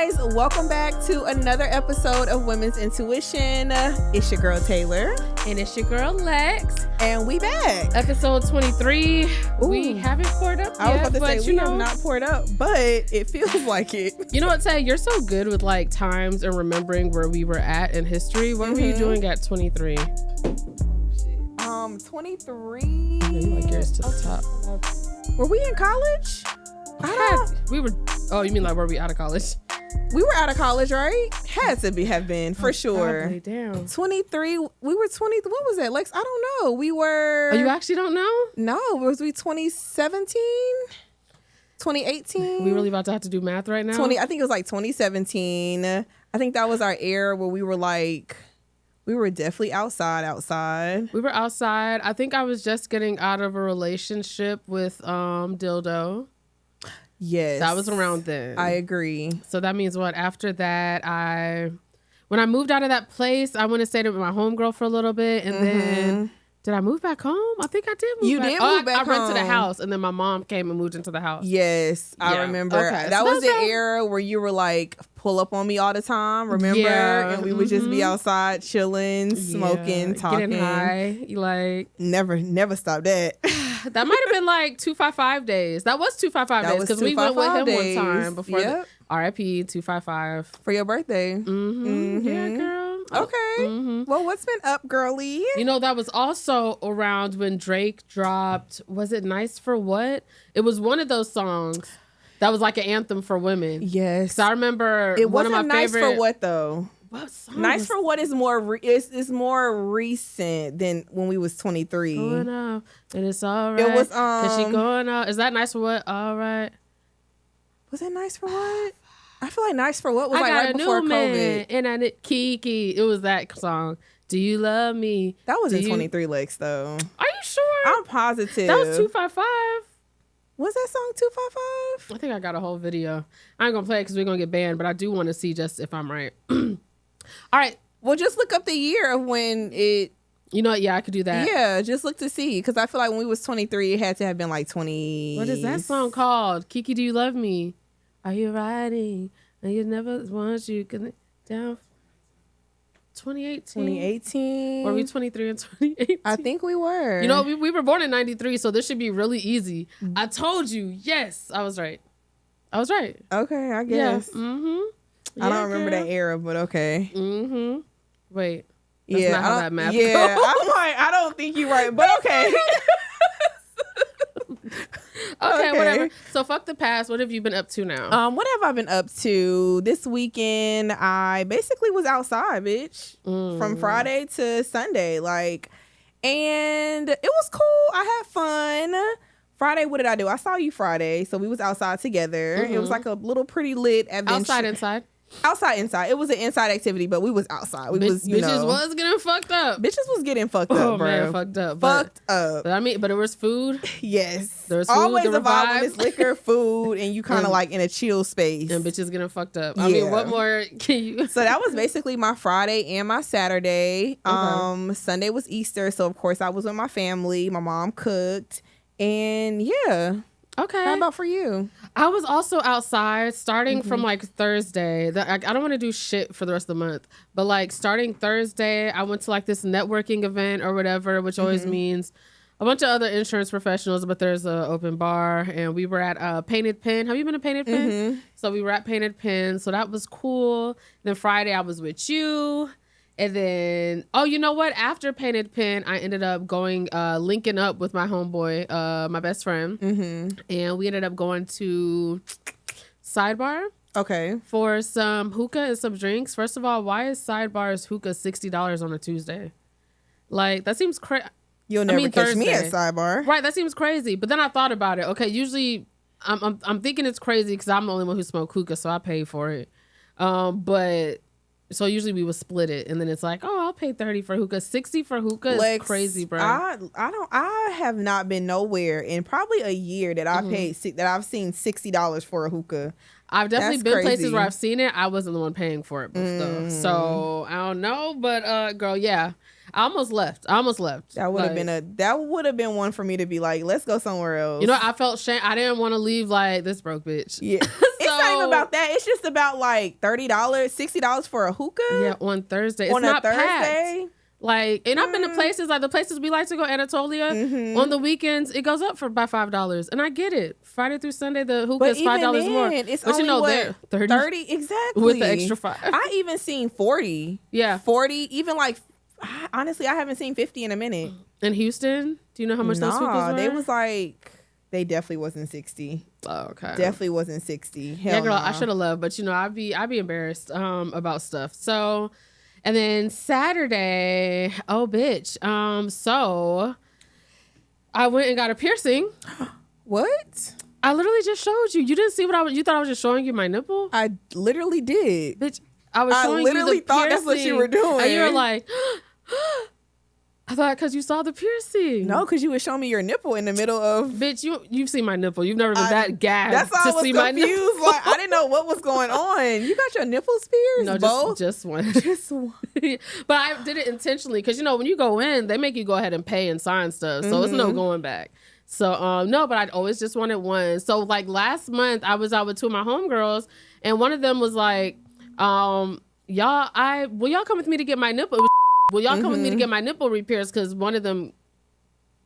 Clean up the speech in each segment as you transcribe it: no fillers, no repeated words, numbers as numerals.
guys, welcome back to another episode of Women's Intuition. It's your girl Taylor. And it's your girl Lex. And we back. Episode 23. Ooh. We haven't poured up yet. I was about to but say, we have not poured up, but it feels like it. You know what, Tay? You're so good with like times and remembering where we were at in history. What were you doing at 23? 23. Yeah, you like yours to the top. Were we in college? We were. Oh, you mean like were we out of college? We were out of college, right? Had to have been for sure. Probably, damn. 23. We were 20. What was that, Lex? I don't know. We were. Oh, you actually don't know? No. Was we 2017? 2018? We really about to have to do math right now? I think it was like 2017. I think that was our era where we were like, we were definitely outside. We were outside. I think I was just getting out of a relationship with Dildo. Yes. That was around then. I agree. So that means what? After that, when I moved out of that place, I went to stay with my homegirl for a little bit. And then, did I move back home? I think I did move back. I rented a house and then my mom came and moved into the house. Yes, I remember. Okay. That was the era where you were like, pull up on me all the time, remember? Yeah. And we would just be outside chilling, smoking, talking. Getting high. You like... Never stop that. That might have been like 255 days. That was 255 days because we went with him days. one time before RIP 255 for your birthday. Yeah, girl. Okay. Well, what's been up, girly? You know, that was also around when Drake dropped. Was it Nice for What? It was one of those songs that was like an anthem for women. Yes. So I remember it one of my wasn't Nice favorite. for What though? What song? Nice for What is more is more recent than when we was 23. Going out and it's all right. It was Cause she going out. Is that Nice for What? All right. Was it Nice for What? I feel like Nice for What was like right before COVID. And I did Kiki. It was that song. Do you love me? That was in 23 Lex though. Are you sure? I'm positive. That was 255. Was that song 255? I think I got a whole video. I ain't gonna play it because we're gonna get banned, but I do want to see just if I'm right. All right. Well, just look up the year of when it. You know what? Yeah, I could do that. Yeah, just look to see. Because I feel like when we was 23, it had to have been like 20. What is that song called? Kiki, do you love me? Are you riding? And you never want you down. 2018. Were we 23 in 2018? I think we were. You know, we were born in 93, so this should be really easy. I told you. Yes, I was right. Okay, I guess. Yeah. I don't remember that era, but okay. Wait. That's not how that math goes. I'm like, I don't think you're right, but okay. Okay, whatever. So fuck the past. What have you been up to now? What have I been up to? This weekend, I basically was outside, bitch. From Friday to Sunday. And it was cool. I had fun. Friday, what did I do? I saw you Friday. So we was outside together. It was like a little pretty lit adventure. Inside? Outside, inside. It was an inside activity, but we was outside. Bitches was getting fucked up. Bitches was getting fucked up, bro. Man, fucked up. But it was food. Yes. There was food, always a vibe when it's liquor, food, and you kind of like in a chill space. And bitches getting fucked up. I mean, what more can you... So that was basically my Friday and my Saturday. Sunday was Easter, so of course I was with my family. My mom cooked. And yeah. Okay. How about for you? I was also outside starting from like Thursday. I don't want to do shit for the rest of the month, but like starting Thursday, I went to like this networking event or whatever, which always means a bunch of other insurance professionals, but there's an open bar, and we were at Painted Pen. Have you been to Painted Pen? So we were at Painted Pen, so that was cool. Then Friday I was with you. And then, you know what? After Painted Pen, I ended up going, linking up with my homeboy, my best friend. And we ended up going to Sidebar. Okay. For some hookah and some drinks. First of all, why is Sidebar's hookah $60 on a Tuesday? Like, that seems crazy. You'll never catch me at Sidebar. Right, that seems crazy. But then I thought about it. Okay, usually, I'm thinking it's crazy because I'm the only one who smoked hookah, so I pay for it. But... So usually we would split it, and then it's like, I'll pay 30 for hookah. 60 for hookah is crazy, bro. I have not been nowhere in probably a year that I paid that I've seen $60 for a hookah. I've definitely been places where I've seen it. I wasn't the one paying for it, though. So I don't know, but girl, yeah. I almost left. That would have been one for me to be like, let's go somewhere else. You know, I felt shame. I didn't want to leave like this broke bitch. Yeah. It's not even about that. It's just about like $30, $60 for a hookah. Yeah, on Thursday. It's on not a Thursday. Packed. Like, and I've been to places like the places we like to go, Anatolia. On the weekends, it goes up by $5, and I get it. Friday through Sunday, the hookah is $5 more. It's but only what, 30 exactly with the extra $5. I even seen 40. Yeah, 40. Even like, honestly, I haven't seen 50 in a minute. In Houston, do you know how much those hookahs were? They was like, they definitely wasn't 60. Oh, okay. Definitely wasn't 60. Hell yeah, girl, nah. I should have loved, but I'd be embarrassed about stuff. So. And then Saturday, oh bitch. So I went and got a piercing. What? I literally just showed you. You didn't see what you thought I was just showing you my nipple? I literally did. Bitch, I was showing you the piercing. I literally thought that's what you were doing. And you were like, I thought because you saw the piercing. No, because you were showing me your nipple in the middle of. Bitch, you've seen my nipple. You've never been that gagged that's why to I was see confused. my nipple. Like, I didn't know what was going on. You got your nipples pierced? No, both? just one. Just one. But I did it intentionally because when you go in, they make you go ahead and pay and sign stuff, so it's no going back. So no, but I'd always just wanted one. So like last month, I was out with two of my homegirls, and one of them was like, will y'all come with me to get my nipple? Will y'all come with me to get my nipple repairs? Because one of them,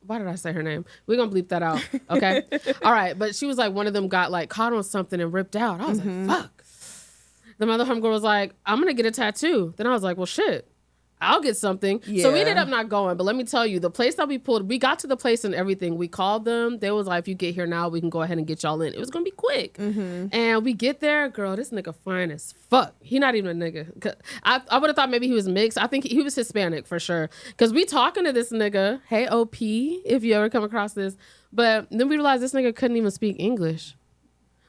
why did I say her name? We're going to bleep that out. Okay. All right. But she was like, one of them got like caught on something and ripped out. I was like, fuck. The other homegirl was like, I'm going to get a tattoo. Then I was like, well, shit. I'll get something. Yeah. So we ended up not going. But let me tell you, the place that we got to the place and everything. We called them. They was like, if you get here now, we can go ahead and get y'all in. It was going to be quick. And we get there. Girl, this nigga fine as fuck. He not even a nigga. I would have thought maybe he was mixed. I think he was Hispanic for sure. Because we talking to this nigga. Hey, OP, if you ever come across this. But then we realized this nigga couldn't even speak English.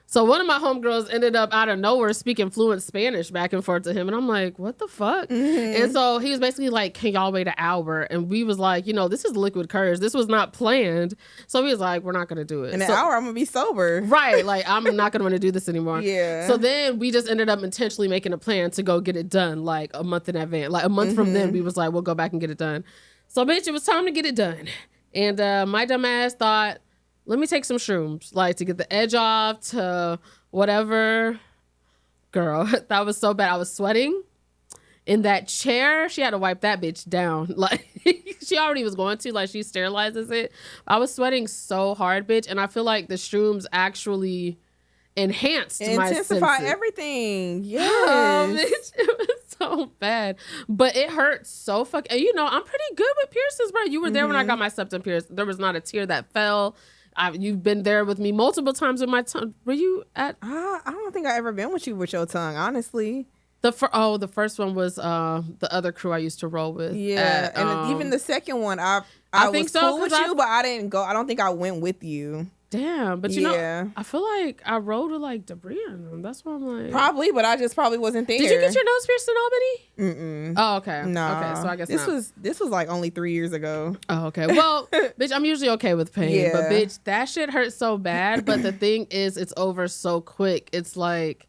So one of my homegirls ended up out of nowhere speaking fluent Spanish back and forth to him. And I'm like, what the fuck? And so he was basically like, can y'all wait an hour? And we was like, this is liquid courage. This was not planned. So he was like, we're not going to do it. In an hour, I'm going to be sober. Right. Like, I'm not going to want to do this anymore. Yeah. So then we just ended up intentionally making a plan to go get it done like a month in advance. Like a month from then, we was like, we'll go back and get it done. So bitch, it was time to get it done. And my dumb ass thought, let me take some shrooms, like to get the edge off to whatever. Girl, that was so bad. I was sweating in that chair. She had to wipe that bitch down. Like she already was going to, like she sterilizes it. I was sweating so hard, bitch. And I feel like the shrooms actually intensify everything. Yes. Bitch, it was so bad. But it hurt so fucking. And I'm pretty good with piercings, bro. You were there when I got my septum pierced. There was not a tear that fell. You've been there with me multiple times with my tongue. Were you at? I don't think I ever been with you with your tongue, honestly. The first one was the other crew I used to roll with. Yeah, and even the second one, I was cool with you, but I didn't go. I don't think I went with you. Damn, but I feel like I rode with like debris on them. That's why I'm like probably, but I just probably wasn't there. Did you get your nose pierced in Albany? Mm-mm. Oh, okay. No. Okay, so I guess this was like only 3 years ago. Oh, okay. Well, bitch, I'm usually okay with pain, but bitch, that shit hurts so bad. But the thing is, it's over so quick. It's like,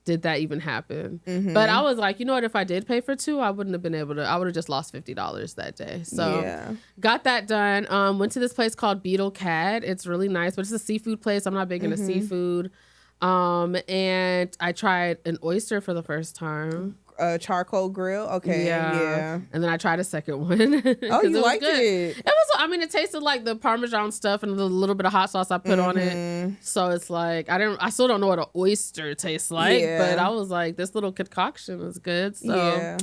did that even happen? But I was like, you know what? If I did pay for two, I wouldn't have been able to. I would have just lost $50 that day. So got that done. Went to this place called Beetle Cat. It's really nice, but it's a seafood place. I'm not big into seafood. And I tried an oyster for the first time. Charcoal grill. Okay. Yeah. And then I tried a second one. Oh, you liked it? It was. I mean, it tasted like the Parmesan stuff and the little bit of hot sauce I put on it. So it's like I still don't know what an oyster tastes like, but I was like, this little concoction is good. So.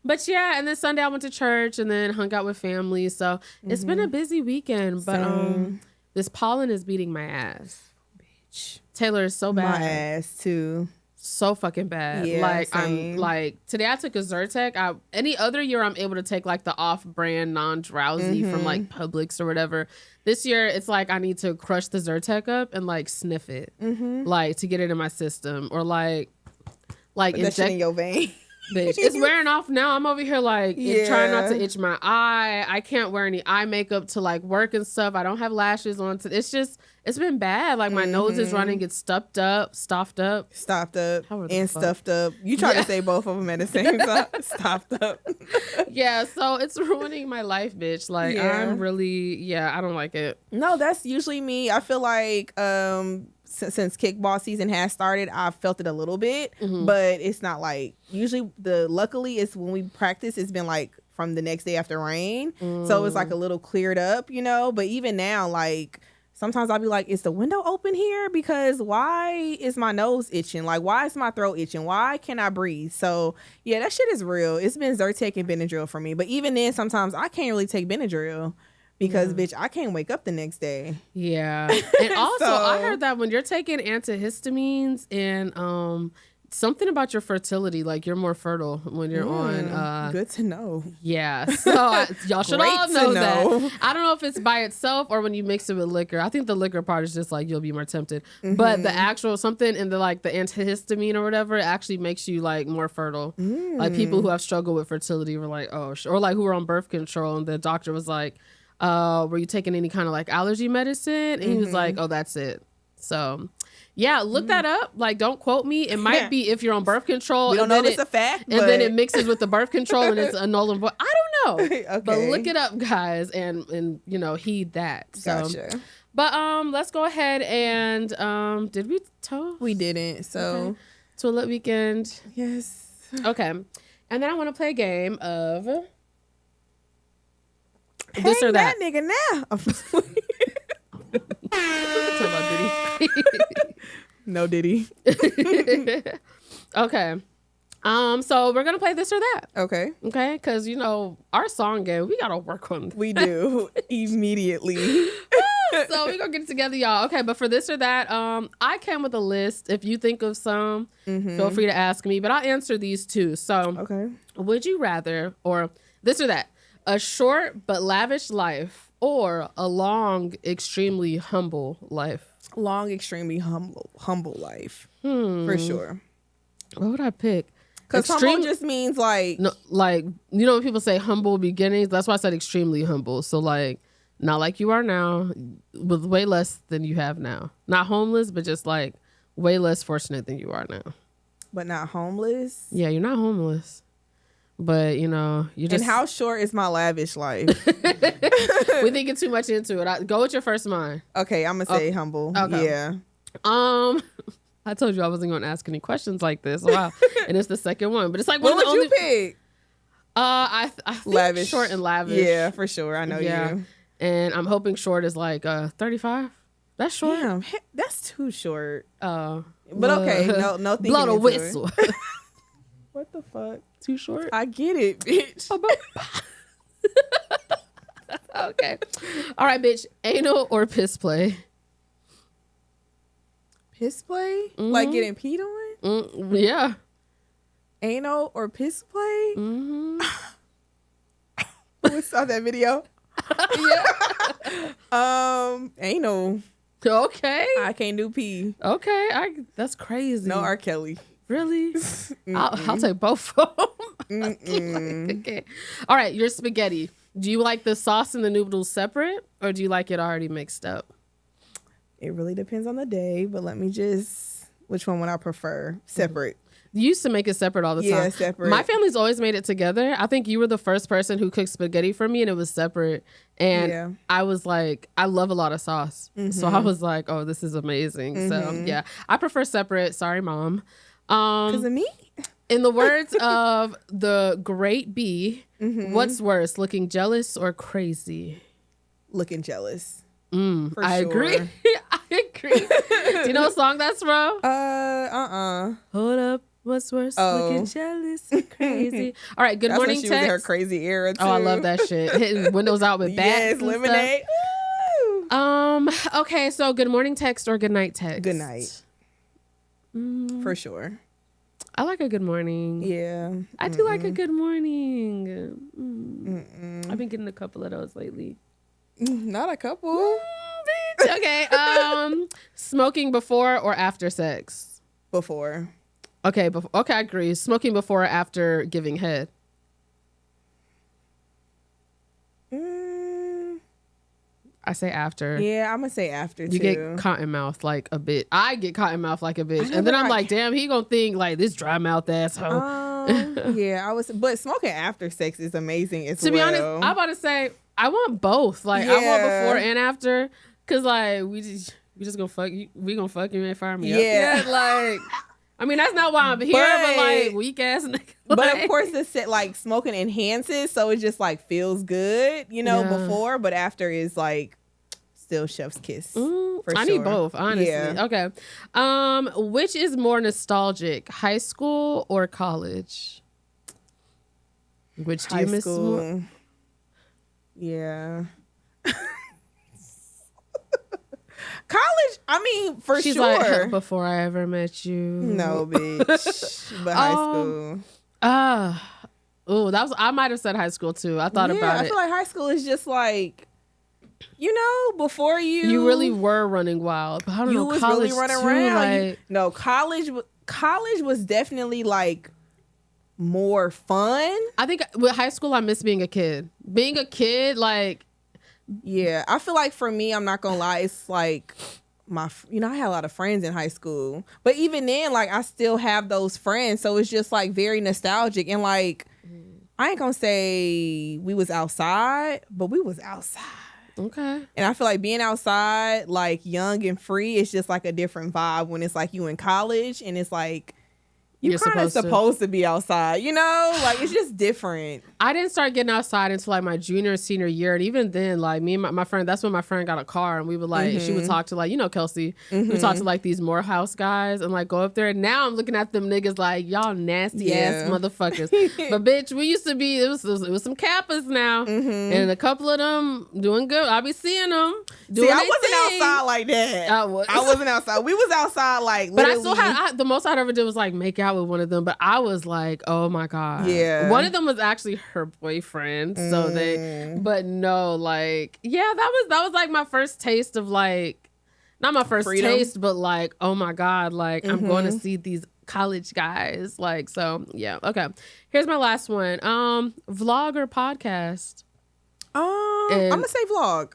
But yeah, and then Sunday I went to church and then hung out with family. So it's been a busy weekend. But this pollen is beating my ass. Bitch. Taylor is so bad. My ass too. So fucking bad. Yeah, like same. I'm like today I took a Zyrtec. Any other year I'm able to take like the off-brand non-drowsy from like Publix or whatever. This year it's like I need to crush the Zyrtec up and like sniff it, like to get it in my system or like put that shit in your vein. Bitch, it's wearing off now. I'm over here like trying not to itch my eye. I can't wear any eye makeup to like work and stuff. I don't have lashes on. It's been bad. Like my nose is running. It's stuffed up. And stuffed up. You try to say both of them at the same time. Stuffed up. Yeah, so it's ruining my life, bitch. Like I'm really, I don't like it. No, that's usually me. I feel like since kickball season has started, I've felt it a little bit, but it's not like usually luckily it's when we practice, it's been like from the next day after rain. So it's like a little cleared up, you know, but even now, like sometimes I'll be like, is the window open here? Because why is my nose itching? Like, why is my throat itching? Why can't I breathe? So yeah, that shit is real. It's been Zyrtec and Benadryl for me. But even then, sometimes I can't really take Benadryl because bitch, I can't wake up the next day. Yeah. And also I heard that when you're taking antihistamines and something about your fertility, like you're more fertile when you're on. Good to know. Yeah. So y'all should all know that. I don't know if it's by itself or when you mix it with liquor. I think the liquor part is just like you'll be more tempted. But the actual something in the like the antihistamine or whatever, it actually makes you like more fertile. Like people who have struggled with fertility were like, oh, or like who were on birth control and the doctor was like, were you taking any kind of like allergy medicine? And he was like, oh, that's it. So yeah, look that up. Like, don't quote me. It might be if you're on birth control. We don't know if it's a fact. And then it mixes with the birth control and it's a null and void. I don't know. Okay. But look it up, guys, and you know, heed that. So, gotcha. But let's go ahead and did we toast? We didn't. So okay. Toilet weekend. Yes. Okay. And then I want to play a game of Hang this or that. nigga now. Talk about Diddy. No Diddy. Okay. So we're gonna play this or that. Okay. Okay, because you know our song game, we gotta work on. We do immediately. So we're gonna get it together, y'all. Okay, but for this or that, I came with a list. If you think of some, feel free to ask me. But I'll answer these too. So, okay. Would you rather, or this or that, a short but lavish life, or a long, extremely humble life? Long, extremely humble life. For sure. What would I pick? Because humble just means like... No, like, you know when people say humble beginnings? That's why I said extremely humble. So like, not like you are now, with way less than you have now. Not homeless, but just like way less fortunate than you are now. But not homeless? Yeah, you're not homeless. But, you know, you just... And how short is my lavish life? We're thinking too much into it. Go with your first mind. Okay, I'm going to say humble. Okay. Yeah. I told you I wasn't going to ask any questions like this. Wow. And it's the second one. But it's like... What would you pick? I think lavish. Short and lavish. Yeah, for sure. I know you. And I'm hoping short is like 35. That's short. Damn, that's too short. But okay, no thinking blow the into whistle. What the fuck? Too short? I get it, bitch. Okay. All right, bitch. Anal or piss play? Piss play? Like getting peed on? Yeah. Anal or piss play? Mm-hmm. Who saw that video? Yeah. Anal. Okay. I can't do pee. Okay. That's crazy. No R. Kelly. Really? I'll take both of them. Okay. All right, your spaghetti. Do you like the sauce and the noodles separate, or do you like it already mixed up? It really depends on the day, but which one would I prefer? Separate. You used to make it separate all the time. Yeah, separate. My family's always made it together. I think you were the first person who cooked spaghetti for me, and it was separate. And I was like, I love a lot of sauce. So I was like, oh, this is amazing. So yeah, I prefer separate. Sorry, Mom. Because of me? In the words of the great B, what's worse, looking jealous or crazy? Looking jealous. I agree. I agree. Do you know what song that's from? Hold up. What's worse, looking jealous or crazy? All right, good morning, she text. Was in her crazy era too. Oh, I love that shit. Hitting windows out with bats. Yes, lemonade. Okay, so good morning text or good night text? Good night. For sure. I like a good morning. Yeah. I do like a good morning. I've been getting a couple of those lately. Not a couple. Bitch. Okay. Smoking before or after sex? Before. Okay. Okay, I agree. Smoking before or after giving head? I say after. Yeah, I'm gonna say after too. You get cotton mouth like a bitch. I get cotton mouth like a bitch, and then I'm like, damn, he gonna think like this dry mouth asshole. Yeah, but smoking after sex is amazing as well. To be honest, I'm about to say I want both. Like I want before and after, cause like We just gonna fuck you. We gonna fuck you and fire me up. Yeah. Like, I mean, that's not why I'm here, but like, weak ass nigga. But of course, the set like smoking enhances, so it just like feels good, before, but after is like still chef's kiss. For I sure. need both, honestly. Yeah. Okay. Which is more nostalgic, high school or college? Which do you miss more? Yeah. College, I mean, for She's sure. She's like, before I ever met you. No, bitch. But high school. I might have said high school too. I thought about it. I feel like high school is just like, before you really were running wild. But I don't know, was college really running too, around. Like, college was definitely like more fun. I think with high school, I miss being a kid. Being a kid, like, yeah, I feel like for me, I'm not gonna lie, it's like I had a lot of friends in high school, but even then, like, I still have those friends, so it's just like very nostalgic. And like, I ain't gonna say we was outside, but we was outside. Okay. And I feel like being outside, like young and free, is just like a different vibe when it's like you in college and it's like you're kind of supposed to be outside, like it's just different. I didn't start getting outside until like my junior and senior year. And even then, like me and my friend, that's when my friend got a car and we would like, she would talk to like, Kelsey, we would talk to like these Morehouse guys and like go up there. And now I'm looking at them niggas like, y'all nasty ass motherfuckers. But bitch, we used to be, it was some Kappas now. And a couple of them doing good. I be seeing them. See, I wasn't outside like that. I wasn't outside. We was outside like literally. But I still had, the most I'd ever did was like make out with one of them. But I was like, oh my God. Yeah. One of them was actually her boyfriend. So but no, like, yeah, that was like my first taste of like, not my first freedom. Taste, but like, oh my God, like I'm going to see these college guys. Like, so yeah. Okay. Here's my last one. Vlog or podcast? I'm gonna say vlog.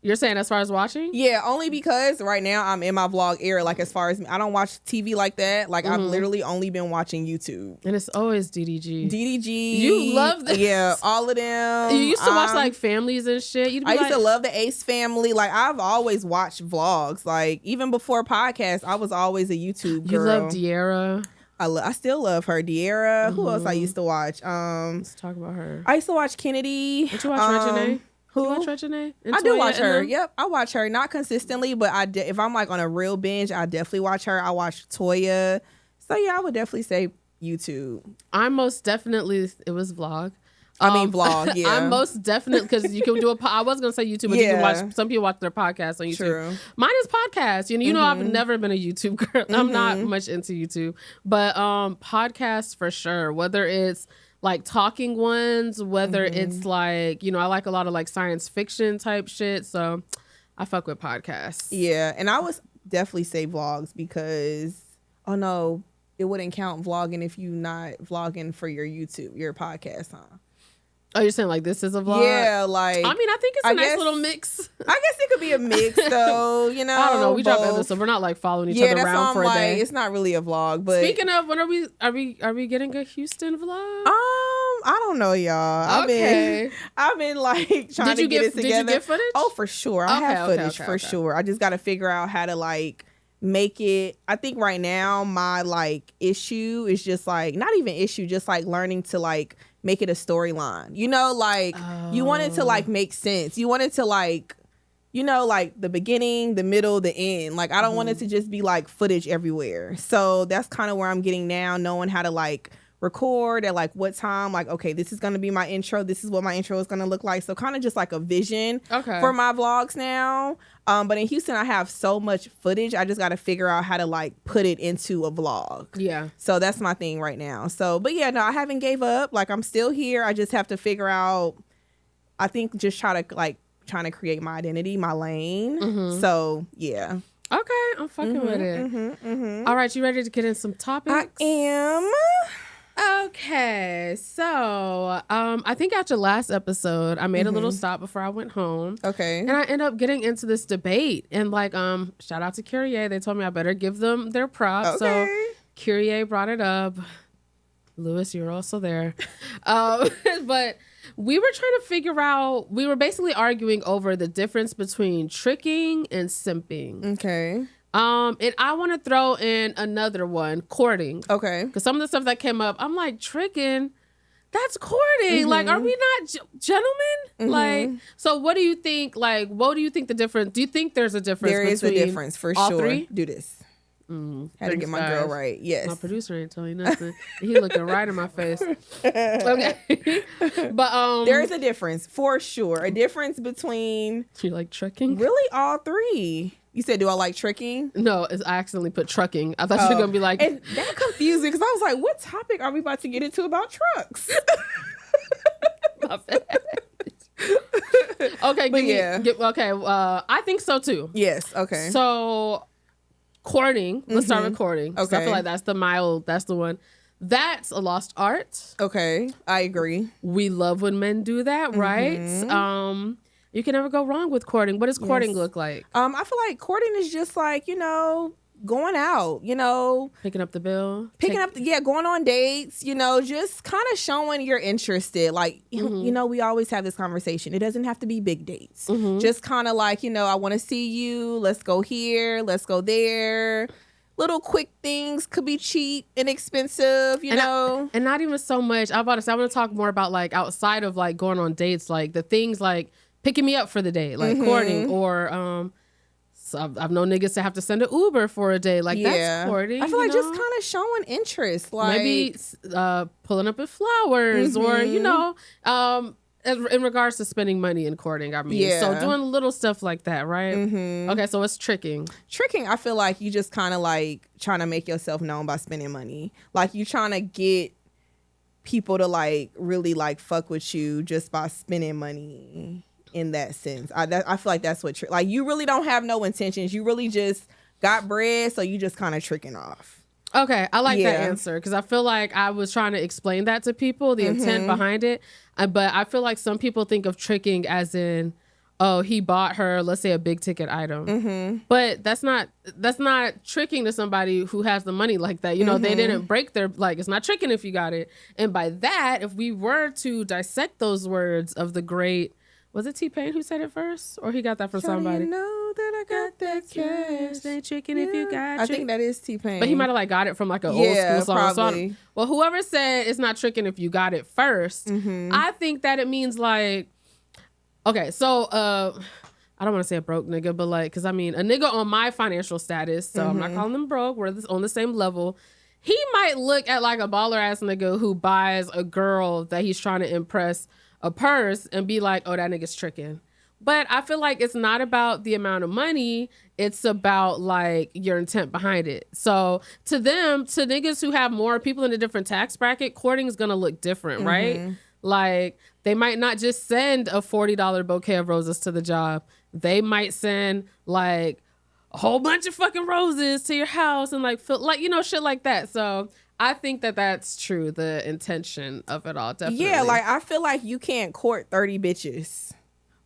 You're saying as far as watching? Yeah, only because right now I'm in my vlog era. Like, as far as I don't watch TV like that. Like, I've literally only been watching YouTube. And it's always DDG. DDG. You love this. Yeah, all of them. You used to watch like families and shit. I used to love the Ace Family. Like, I've always watched vlogs. Like, even before podcasts, I was always a YouTube girl. You love De'Ara. I still love her. De'Ara. Who else I used to watch? Let's talk about her. I used to watch Kennedy. Did you watch Reginae? Who? You watch Reginae? I do watch her. Yep, I watch her. Not consistently, but if I'm like on a real binge, I definitely watch her. I watch Toya. So yeah, I would definitely say YouTube. I'm most definitely, it was vlog. Vlog, yeah. I'm most definitely, because you can do I was going to say YouTube, but you can watch, some people watch their podcasts on YouTube. True. Mine is podcast. You know, I've never been a YouTube girl. I'm not much into YouTube. But podcasts for sure, whether it's like talking ones, whether it's like, I like a lot of like science fiction type shit. So I fuck with podcasts. Yeah. And I would definitely say vlogs because, oh no, it wouldn't count vlogging if you not vlogging for your YouTube, your podcast, huh? Oh, you're saying like this is a vlog? Yeah, like. I mean, I think it's a nice little mix. I guess it could be a mix, though. I don't know. We drop episodes, so we're not like following each other around for a day. It's not really a vlog. But speaking of, when are we getting a Houston vlog? I don't know, y'all. Okay. I've been like trying to get it together. Did you get footage? Oh, for sure. I have footage for sure. I just got to figure out how to like make it. I think right now my like issue is just like not even issue, just like learning to like make it a storyline. Like you want it to like make sense. You want it to like, like the beginning, the middle, the end. Like I don't want it to just be like footage everywhere. So that's kind of where I'm getting now, knowing how to like record at like what time, like, okay, this is going to be my intro. This is what my intro is going to look like. So kind of just like a vision for my vlogs now. But in Houston, I have so much footage. I just got to figure out how to like put it into a vlog. Yeah. So that's my thing right now. So, but yeah, no, I haven't gave up. Like I'm still here. I just have to figure out, I think just trying to create my identity, my lane. So yeah. Okay. I'm fucking with it. All right. You ready to get in some topics? I am. Okay, so I think after last episode, I made a little stop before I went home. Okay, and I ended up getting into this debate, and like shout out to Kyrie. They told me I better give them their props. Okay. So Kyrie brought it up. Lewis, you're also there, but We were trying to figure out, we were basically arguing over the difference between tricking and simping. Okay. And I want to throw in another one, courting. Okay. Because some of the stuff that came up, I'm like, tricking, that's courting. Like, are we not gentlemen? Like, so what do you think? Like, what do you think the difference? Do you think there's a difference? There is a difference for all sure. Three? Do this. Had to get my girl right. Yes. My producer ain't telling you nothing. He looking right in my face. Okay. But there is a difference for sure. A difference between you like tricking? Really all three. You said, do I like tricking? No, I accidentally put trucking. I thought you were gonna be like, and that confused me because I was like, what topic are we about to get into about trucks? Okay, I think so too. Yes. Okay. So courting. Let's start with courting. Okay. I feel like that's the one. That's a lost art. Okay, I agree. We love when men do that, right? You can never go wrong with courting. What does courting look like? I feel like courting is just like, going out, picking up the bill, going on dates, just kind of showing you're interested. Like, we always have this conversation. It doesn't have to be big dates. Just kind of like, I want to see you. Let's go here. Let's go there. Little quick things could be cheap, inexpensive, and not even so much. I want to talk more about like outside of like going on dates, like the things like picking me up for the day, like courting, or so I've known niggas to have to send an Uber for a day, like that's courting. I feel like just kind of showing interest, like maybe pulling up with flowers, or in regards to spending money and courting. I mean, so doing little stuff like that, right? Okay, so it's tricking. Tricking, I feel like you just kind of like trying to make yourself known by spending money, like you trying to get people to like really like fuck with you just by spending money. In that sense, I feel like that's what like you really don't have no intentions. You really just got bread, so you just kind of tricking off. Okay, I like that answer because I feel like I was trying to explain that to people, the intent behind it. But I feel like some people think of tricking as in, oh, he bought her, let's say, a big ticket item. But that's not tricking to somebody who has the money like that. They didn't break their, like, it's not tricking if you got it. And by that, if we were to dissect those words of the great. Was it T-Pain who said it first? Or he got that from somebody? You know that I got that cash. Ain't tricking if you got I think that is T-Pain. But he might have like got it from like an old school song. Probably. Well, whoever said it's not tricking if you got it first, I think that it means like, okay, so I don't want to say a broke nigga, but like, because I mean, a nigga on my financial status, so I'm not calling them broke, we're on the same level. He might look at like a baller ass nigga who buys a girl that he's trying to impress a purse and be like, oh, that nigga's tricking. But I feel like it's not about the amount of money. It's about like your intent behind it. So to them, to niggas who have more people in a different tax bracket, courting is going to look different, right? Like they might not just send a $40 bouquet of roses to the job. They might send like a whole bunch of fucking roses to your house and like, shit like that. So I think that that's true. The intention of it all, definitely. Yeah, like I feel like you can't court 30 bitches,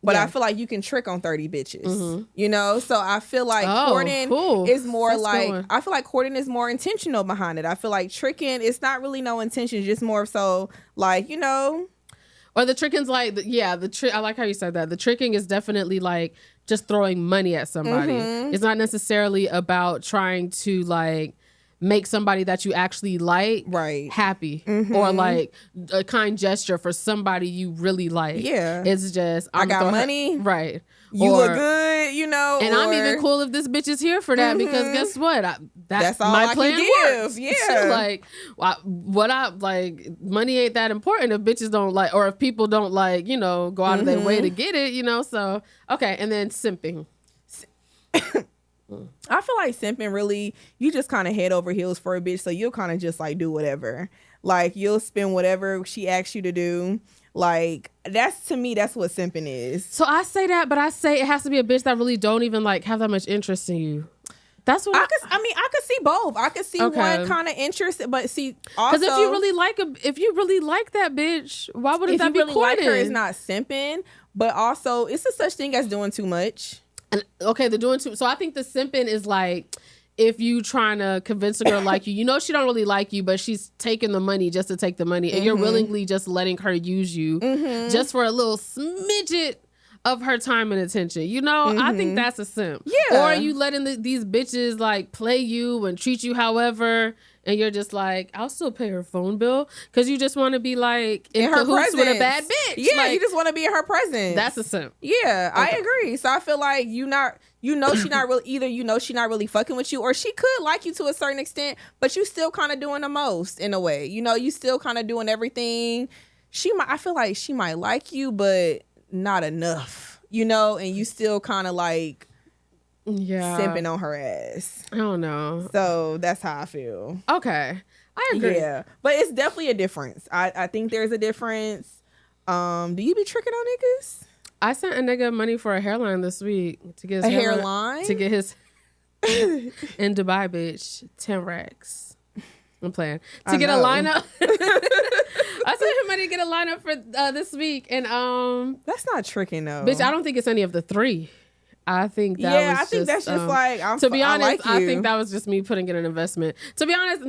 but I feel like you can trick on 30 bitches. So I feel like courting is more like I feel like courting is more intentional behind it. I feel like tricking, it's not really no intention, just more so like Or the tricking's like I like how you said that. The tricking is definitely like just throwing money at somebody. It's not necessarily about trying to like make somebody that you actually like happy or like a kind gesture for somebody you really like. Yeah. It's just I got money. Right. You look good, and I'm even cool if this bitch is here for that because guess what? That's all my plan works. Yeah. Like money ain't that important if bitches don't like, or if people don't like, go out of their way to get it, so okay. And then simping. I feel like simping really, you just kind of head over heels for a bitch, so you'll kind of just like do whatever. Like you'll spend whatever she asks you to do. Like to me, that's what simping is. So I say that, but I say it has to be a bitch that really don't even like have that much interest in you. That's what I could see both. I could see one kind of interest, but see also because if you really like that bitch, why wouldn't that be courting? Like her, it's not simping, but also it's a such thing as doing too much. And okay, the doing too. So I think the simping is like if you trying to convince a girl like you know she don't really like you, but she's taking the money just to take the money, and you're willingly just letting her use you just for a little smidget of her time and attention. You know, I think that's a simp. Yeah. Or are you letting these bitches like play you and treat you however, and you're just like, I'll still pay her phone bill because you just want to be like in her cahoots with a bad bitch. Yeah, like, you just want to be in her presence. That's a simp. Yeah, okay. I agree. So I feel like she not really either. She not really fucking with you, or she could like you to a certain extent, but you still kind of doing the most in a way. You still kind of doing everything. I feel like she might like you, but not enough. And you still kind of like simping on her ass. I don't know. So that's how I feel. Okay, I agree. Yeah, but it's definitely a difference. I think there's a difference. Do you be tricking on niggas? I sent a nigga money for a hairline this week to get his hairline to get his in Dubai, bitch. 10 racks. I'm playing to get a lineup. I sent him money to get a lineup for this week, and that's not tricking though, bitch. I don't think it's any of the three. I think that was I think that's just like to be honest, I think that was just me putting in an investment. To be honest,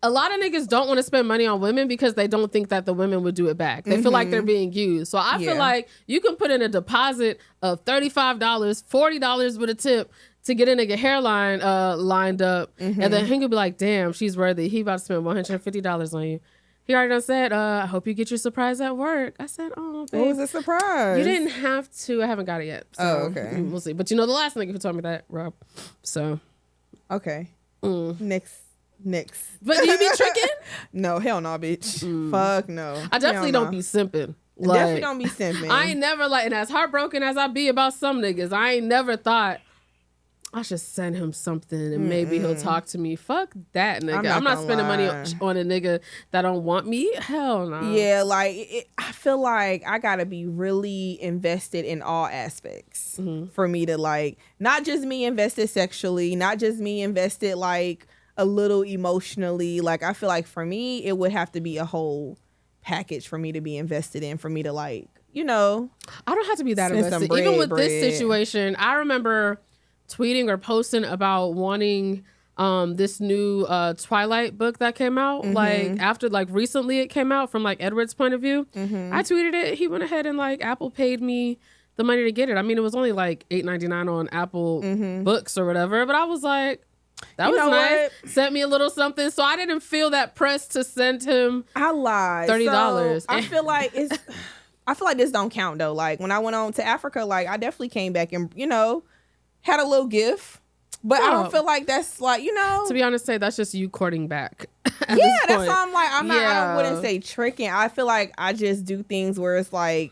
a lot of niggas don't want to spend money on women because they don't think that the women would do it back. They feel like they're being used. So I feel like you can put in a deposit of $35, $40 with a tip to get a nigga hairline lined up, and then he could be like, damn, she's worthy. He about to spend $150 on you. He already done said, I hope you get your surprise at work. I said, oh, babe. What was the surprise? You didn't have to. I haven't got it yet. So okay. We'll see. But the last nigga who told me that, Rob. So. Okay. Next. But do you be tricking? No, hell no, bitch. Fuck no. I definitely don't be simping. Definitely don't be simping. I ain't never and as heartbroken as I be about some niggas, I ain't never thought I should send him something and maybe he'll talk to me. Fuck that nigga. I'm not spending money on a nigga that don't want me. Hell no. Yeah, I feel like I gotta be really invested in all aspects for me to not just me invested sexually, not just me invested a little emotionally. I feel like for me, it would have to be a whole package for me to be invested in, for me to I don't have to be that invested. Even with this situation, I remember tweeting or posting about wanting this new Twilight book that came out after recently it came out from Edward's point of view. I tweeted it. He went ahead and Apple paid me the money to get it. I mean, it was only $8.99 on Apple Books or whatever, but I was like, that was nice. Sent me a little something, so I didn't feel that press to send him. I lied. $30. So I feel like this don't count though. When I went on to Africa, I definitely came back and had a little gift, but I don't feel like that's to be honest, that's just you courting back. Yeah, that's why I'm not. I wouldn't say tricking. I feel like I just do things where it's I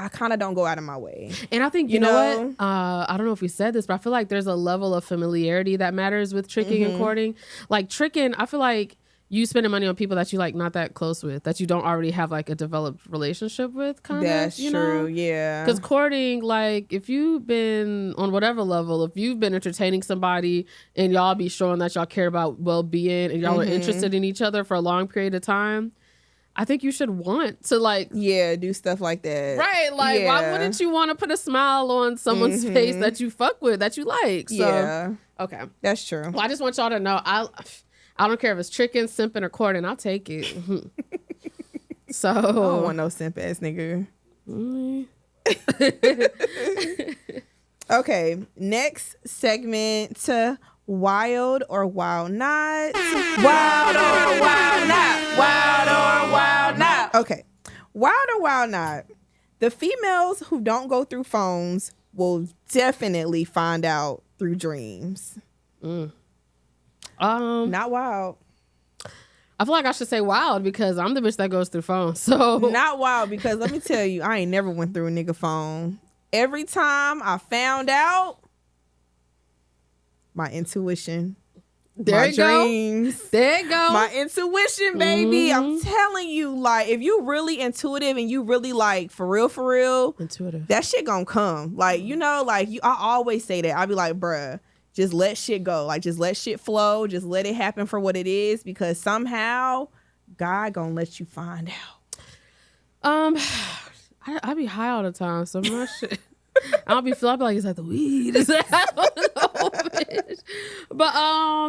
kind of don't go out of my way. And I think, you know what? I don't know if we said this, but I feel like there's a level of familiarity that matters with tricking and courting. Tricking, I feel like you spending money on people that you not that close with, that you don't already have a developed relationship with, kind of. That's true, yeah. Because courting, if you've been on whatever level, if you've been entertaining somebody and y'all be showing that y'all care about well-being and y'all are interested in each other for a long period of time, I think you should want to do stuff like that. Right. Why wouldn't you want to put a smile on someone's face that you fuck with, that you like? So, yeah. Okay. That's true. Well, I just want y'all to know, I don't care if it's tricking, simping, or courting. I'll take it. So I don't want no simp ass nigga. Okay. Next segment. Wild or wild not. Wild or wild not. Wild or wild not. Okay. Wild or wild not. The females who don't go through phones will definitely find out through dreams. Not wild. I feel like I should say wild because I'm the bitch that goes through phones. So not wild because let me tell you, I ain't never went through a nigga phone. Every time I found out, my intuition, there you dreams, go. There you go. My intuition, baby. I'm telling you, if you really intuitive and you really for real, intuitive, that shit gonna come. I always say that. I be like, bruh, just let shit go. Just let shit flow. Just let it happen for what it is, because somehow God gonna let you find out. I be high all the time, so my shit. I'll be like, is that the weed? Is that? I don't know. bitch. But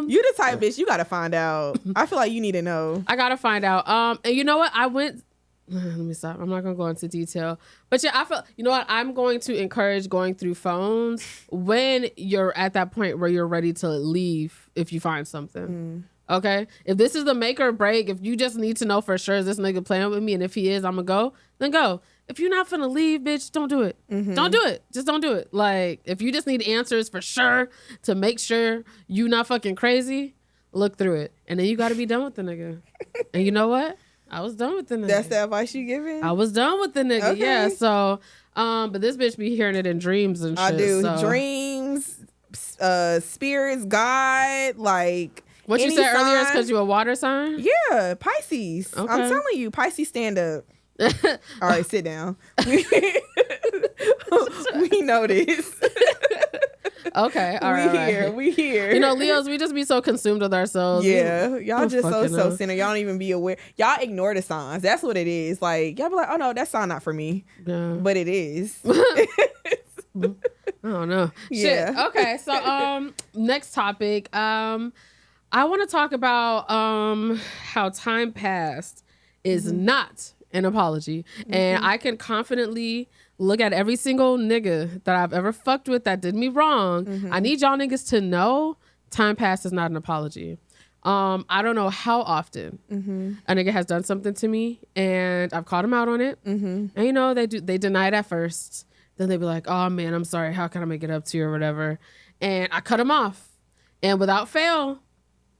you the type bitch, you gotta find out. I feel like you need to know. I gotta find out. And you know what? I went. Let me stop. I'm not gonna go into detail. But yeah, I feel. You know what? I'm going to encourage going through phones when you're at that point where you're ready to leave. If you find something. Okay, if this is the make or break, if you just need to know for sure is this nigga playing with me, and if he is, I'm gonna go, then go. If you're not finna leave, bitch, don't do it. Don't do it. Just don't do it. Like, if you just need answers for sure to make sure you not fucking crazy, look through it. And then you gotta be done with the nigga. And you know what? I was done with the nigga. That's the advice you giving? I was done with the nigga, Okay. yeah. So, but this bitch be hearing it in dreams and shit. I do. So. Dreams, spirits, God, like... What you said earlier is because you a water sign? Yeah, Pisces. Okay. I'm telling you, Pisces stand up. All right, sit down. We know this. Okay, all right. We here. You know, Leos, we just be so consumed with ourselves. Yeah, y'all just so fucking know. center. Y'all don't even be aware. Y'all ignore the signs. That's what it is. Like, y'all be like, oh no, that sign not for me. Yeah. But it is. I don't know. Yeah. Shit. Okay, so next topic. I want to talk about how time passed is not an apology. And I can confidently look at every single nigga that I've ever fucked with that did me wrong. I need y'all niggas to know time passed is not an apology. I don't know how often a nigga has done something to me and I've called him out on it. And you know, they deny it at first. Then they be like, oh man, I'm sorry. How can I make it up to you or whatever? And I cut him off. And without fail,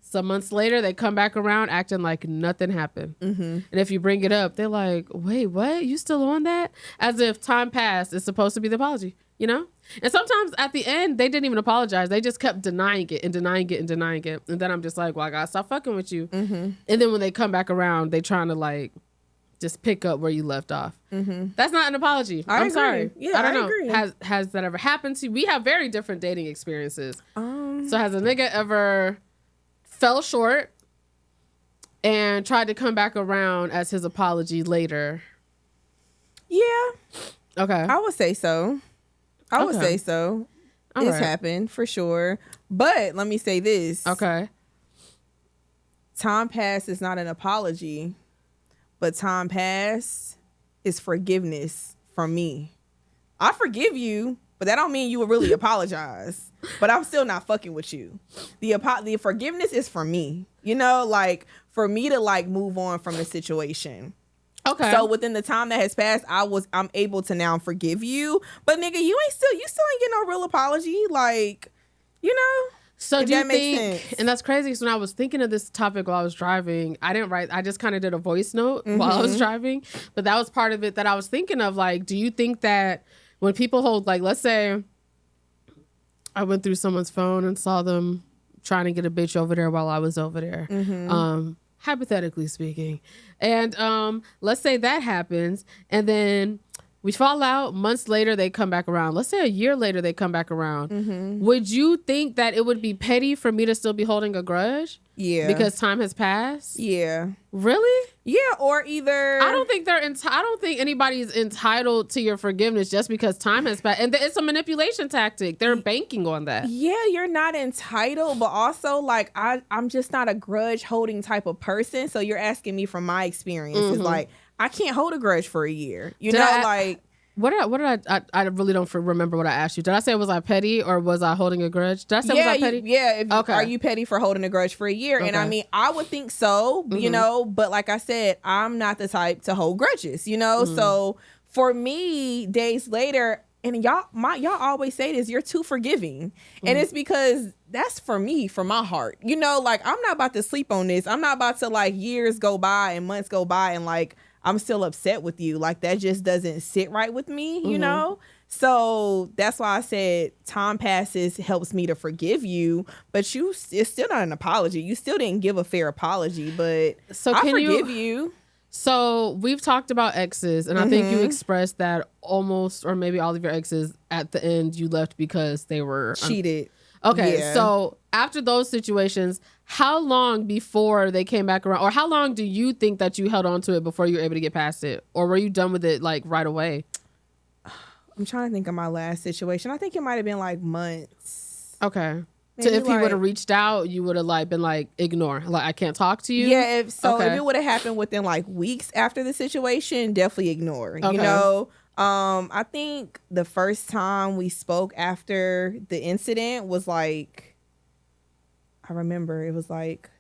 some months later, they come back around acting like nothing happened. And if you bring it up, they're like, wait, what? You still on that? As if time passed is supposed to be the apology, you know? And sometimes at the end, they didn't even apologize. They just kept denying it and denying it and denying it. And then I'm just like, well, I gotta stop fucking with you. And then when they come back around, they trying to like just pick up where you left off. That's not an apology. I'm agree. sorry. Yeah, I don't know. agree. Has that ever happened to you? We have very different dating experiences. So has a nigga ever fell short and tried to come back around as his apology later? Yeah, Okay. I would say so. I would say so. All It's right. happened for sure. But let me say this. Okay. Time passed is not an apology, but time passed is forgiveness from me. I forgive you, but that don't mean you will really apologize. But I'm still not fucking with you. The forgiveness is for me. You know, like for me to like move on from the situation. Okay. So within the time that has passed, I'm able to now forgive you. But nigga, you still ain't getting no real apology. Like, you know. So if do you that makes think, sense. and that's crazy, because when I was thinking of this topic while I was driving, I didn't write, I just kind of did a voice note while I was driving. But that was part of it that I was thinking of. Like, do you think that when people hold, like, let's say I went through someone's phone and saw them trying to get a bitch over there while I was over there, hypothetically speaking. And let's say that happens and then we fall out. Months later, they come back around. Let's say a year later, they come back around. Would you think that it would be petty for me to still be holding a grudge? Yeah. Because time has passed? Yeah. Really? Yeah, or either I don't think I don't think anybody's entitled to your forgiveness just because time has passed. And it's a manipulation tactic. They're banking on that. Yeah, you're not entitled, but also like I'm just not a grudge holding type of person. So you're asking me from my experiences. Like I can't hold a grudge for a year. You know, like what did I really don't remember what I asked you. Did I say was I petty or was I holding a grudge? Did I say was I petty? Okay. Are you petty for holding a grudge for a year? And I mean, I would think so, you know, but like I said, I'm not the type to hold grudges, you know? So for me, days later, and y'all always say this, you're too forgiving. And it's because that's for me, for my heart. You know, like I'm not about to sleep on this. I'm not about to like years go by and months go by and like I'm still upset with you. Like that just doesn't sit right with me, you know? So that's why I said time passes helps me to forgive you, but it's still not an apology. You still didn't give a fair apology, but so I forgive you. So we've talked about exes, and I think you expressed that almost or maybe all of your exes at the end you left because they were cheated. Okay, Yeah. So after those situations, how long before they came back around, or how long do you think that you held on to it before you were able to get past it? Or were you done with it like right away? I'm trying to think of my last situation. I think it might have been like months. Okay. Maybe So if he like- would have reached out, you would have like been like, ignore. Like, I can't talk to you. Yeah, if Okay. it would have happened within like weeks after the situation, definitely ignore. Okay. You know, I think the first time we spoke after the incident was like, I remember it was like,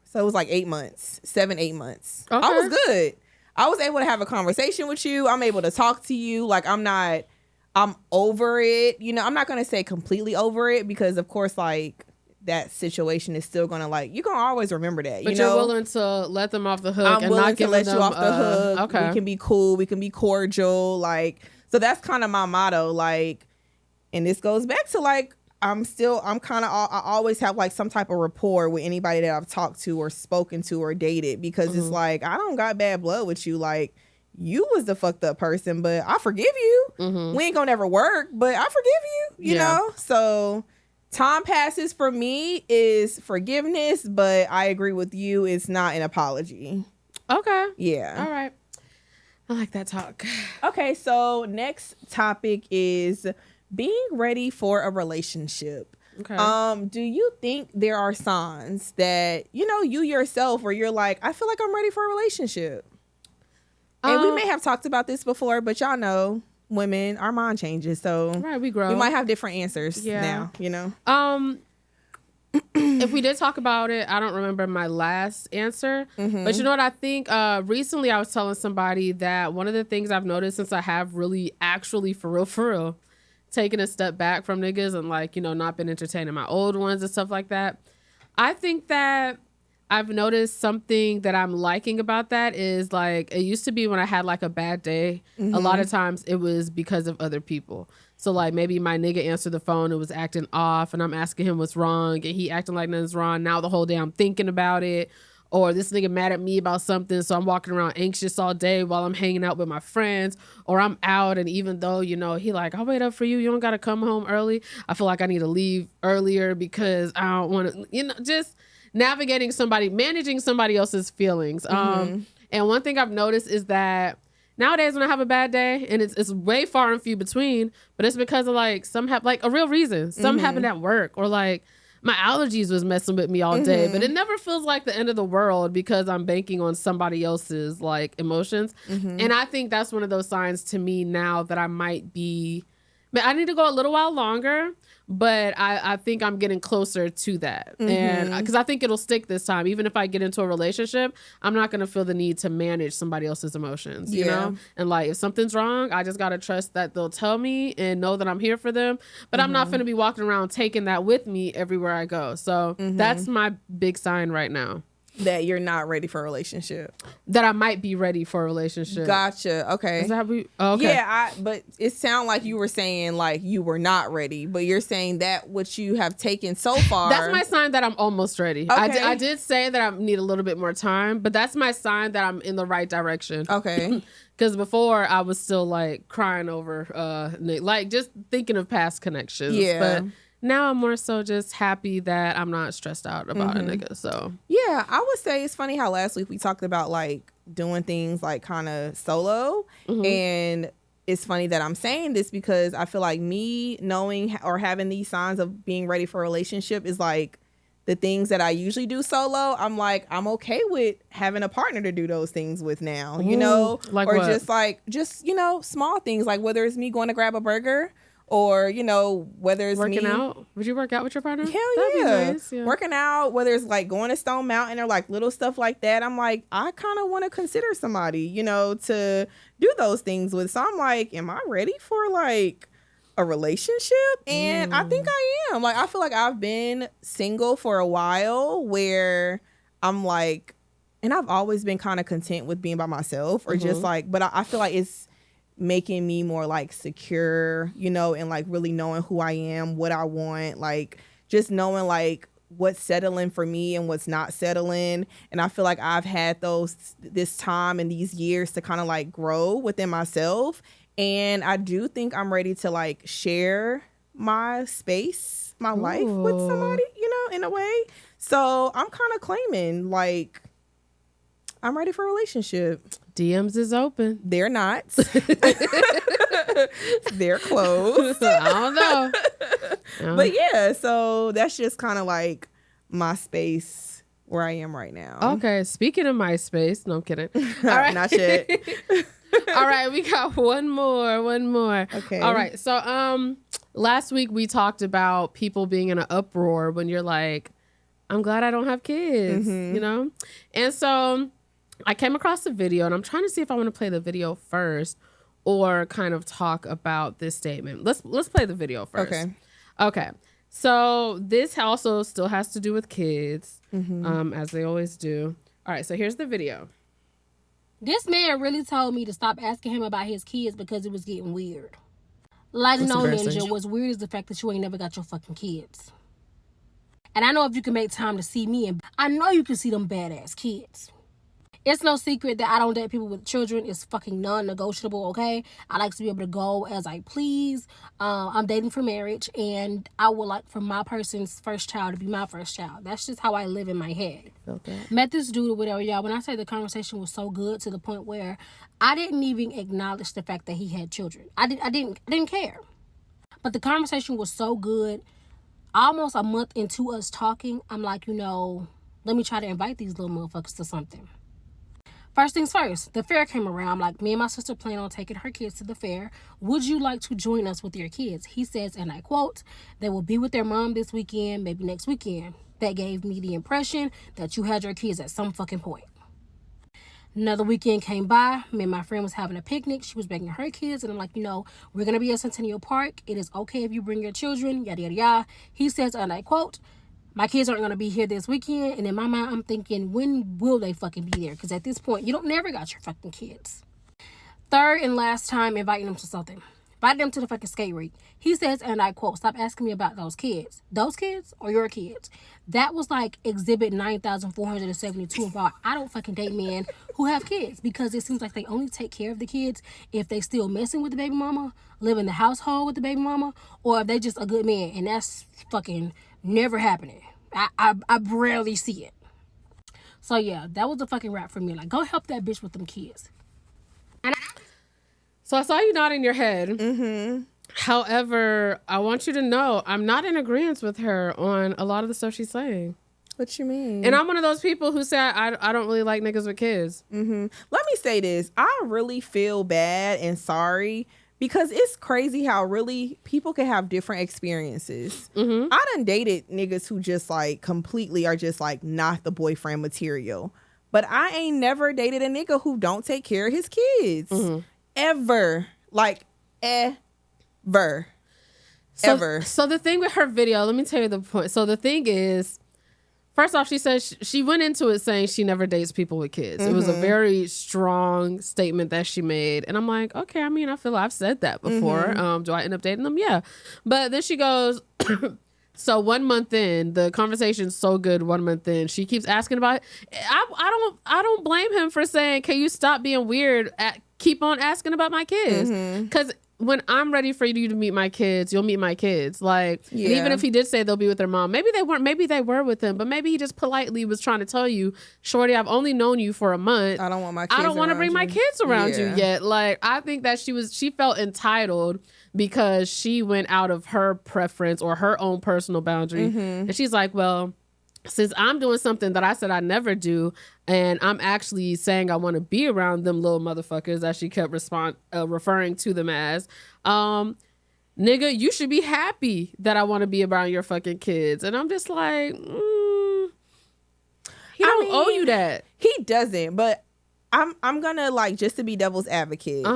so it was like 8 months, 8 months. Okay. I was good. I was able to have a conversation with you. I'm able to talk to you. Like, I'm over it. You know, I'm not going to say completely over it because, of course, like, that situation is still going to, like, you're going to always remember that. But you know? you're willing to let them off the hook I'm and willing not to let them, you off the hook. Okay. We can be cool. We can be cordial. Like, so that's kind of my motto. Like, and this goes back to, like, I always have like some type of rapport with anybody that I've talked to or spoken to or dated because it's like, I don't got bad blood with you. Like, you was the fucked up person, but I forgive you. We ain't gonna never work, but I forgive you, you know? So time passes for me is forgiveness, but I agree with you. It's not an apology. Okay. Yeah. All right. I like that talk. Okay. So next topic is being ready for a relationship. Okay. Do you think there are signs that, you know, you yourself where you're like, I feel like I'm ready for a relationship? And we may have talked about this before, but y'all know women, our mind changes. So right, we grow. We might have different answers now, you know? If we did talk about it, I don't remember my last answer. But you know what? I think recently I was telling somebody that one of the things I've noticed since I have really actually for real, taken a step back from niggas and like, you know, not been entertaining my old ones and stuff like that. I think that I've noticed something that I'm liking about that is like, it used to be when I had like a bad day, a lot of times it was because of other people. So like maybe my nigga answered the phone and was acting off and I'm asking him what's wrong and he acting like nothing's wrong. Now the whole day I'm thinking about it. Or this nigga mad at me about something, so I'm walking around anxious all day while I'm hanging out with my friends. Or I'm out, and even though, you know, he like, I'll wait up for you. You don't got to come home early. I feel like I need to leave earlier because I don't want to, you know, just managing somebody else's feelings. And one thing I've noticed is that nowadays when I have a bad day, and it's way far and few between, but it's because of like some have like a real reason. Some happened at work or like my allergies was messing with me all day, but it never feels like the end of the world because I'm banking on somebody else's like emotions. And I think that's one of those signs to me now that I might be, I need to go a little while longer, but I think I'm getting closer to that. And because I think it'll stick this time. Even if I get into a relationship, I'm not going to feel the need to manage somebody else's emotions, you know? And like, if something's wrong, I just got to trust that they'll tell me and know that I'm here for them. But I'm not going to be walking around taking that with me everywhere I go. So that's my big sign right now. That you're not ready for a relationship. That I might be ready for a relationship. Gotcha. Okay. Is that okay? Yeah, but it sounded like you were saying like you were not ready, but you're saying that what you have taken so far. That's my sign that I'm almost ready. Okay. I did say that I need a little bit more time, but that's my sign that I'm in the right direction. Okay. Because before I was still like crying over like just thinking of past connections. Yeah. But now I'm more so just happy that I'm not stressed out about a nigga. So yeah, I would say it's funny how last week we talked about like doing things like kind of solo, and it's funny that I'm saying this because I feel like me knowing or having these signs of being ready for a relationship is like the things that I usually do solo. I'm like, I'm okay with having a partner to do those things with now, you know, like or what? just you know, small things like whether it's me going to grab a burger. Or, you know, whether it's working me, out. Would you work out with your partner? Hell That'd yeah. be nice, yeah. Working out, whether it's like going to Stone Mountain or like little stuff like that. I'm like, I kind of want to consider somebody, you know, to do those things with. So I'm like, am I ready for like a relationship? And I think I am. Like, I feel like I've been single for a while where I'm like, and I've always been kind of content with being by myself or just like, but I feel like it's making me more like secure, you know, and like really knowing who I am, what I want, like just knowing like what's settling for me and what's not settling. And I feel like I've had this time and these years to kind of like grow within myself. And I do think I'm ready to like share my space, my life with somebody, you know, in a way. So I'm kind of claiming like I'm ready for a relationship. DMs is open. They're not. They're closed. I don't know. But yeah, so that's just kind of like my space where I am right now. Okay, speaking of MySpace, no, I'm kidding. All right. Not yet. All right, we got one more. Okay. All right, so last week we talked about people being in an uproar when you're like, I'm glad I don't have kids, you know? And so I came across the video, and I'm trying to see if I want to play the video first or kind of talk about this statement. Let's play the video first. Okay. So this also still has to do with kids, as they always do. All right, so here's the video. This man really told me to stop asking him about his kids because it was getting weird. Like, no, Ninja, what's weird is the fact that you ain't never got your fucking kids. And I know if you can make time to see me, and I know you can see them badass kids. It's no secret that I don't date people with children. It's fucking non-negotiable, okay? I like to be able to go as I please. I'm dating for marriage, and I would like for my person's first child to be my first child. That's just how I live in my head. Okay. Met this dude or whatever, y'all. When I say the conversation was so good to the point where I didn't even acknowledge the fact that he had children. I didn't care. But the conversation was so good. Almost a month into us talking, I'm like, let me try to invite these little motherfuckers to something. First things first, the fair came around. Like, me and my sister plan on taking her kids to the fair. Would you like to join us with your kids? He says, and I quote, they will be with their mom this weekend, maybe next weekend. That gave me the impression that you had your kids at some fucking point. Another weekend came by. Me and my friend was having a picnic. She was bringing her kids. And I'm like, we're going to be at Centennial Park. It is okay if you bring your children, yada, yada, yada. He says, and I quote, my kids aren't going to be here this weekend. And in my mind, I'm thinking, when will they fucking be there? Because at this point, you don't never got your fucking kids. Third and last time inviting them to something. Invite them to the fucking skate rink. He says, and I quote, stop asking me about those kids. Those kids or your kids? That was like exhibit 9,472 about I don't fucking date men who have kids, because it seems like they only take care of the kids if they still messing with the baby mama, live in the household with the baby mama, or if they just a good man. And that's fucking never happening. I rarely see it. So yeah, that was a fucking wrap for me. Like, go help that bitch with them kids. So I saw you nodding your head. However, I want you to know I'm not in agreement with her on a lot of the stuff she's saying. What you mean? And I'm one of those people who say I don't really like niggas with kids. Let me say this. I really feel bad and sorry, because it's crazy how really people can have different experiences. I done dated niggas who just like completely are just like not the boyfriend material. But I ain't never dated a nigga who don't take care of his kids. Ever. Like, ever. Ever. So the thing with her video, let me tell you the point. So the thing is, first off, she says she went into it saying she never dates people with kids. It was a very strong statement that she made. And I'm like, okay, I mean, I feel I've said that before. Do I end up dating them? Yeah. But then she goes, so 1 month in, the conversation's so good. 1 month in, she keeps asking about it. I don't blame him for saying, can you stop being weird? Keep on asking about my kids. Because when I'm ready for you to meet my kids, you'll meet my kids. Like, and even if he did say they'll be with their mom, maybe they weren't, maybe they were with him, but maybe he just politely was trying to tell you, shorty, I've only known you for a month. I don't want my kids. I don't want to bring my kids around you yet. Like, I think that she felt entitled because she went out of her preference or her own personal boundary. And she's like, well, since I'm doing something that I said I never do, and I'm actually saying I want to be around them little motherfuckers, as she kept referring to them as, nigga, you should be happy that I want to be around your fucking kids. And I'm just like, he don't owe you that. He doesn't, but I'm gonna, like, just to be devil's advocate,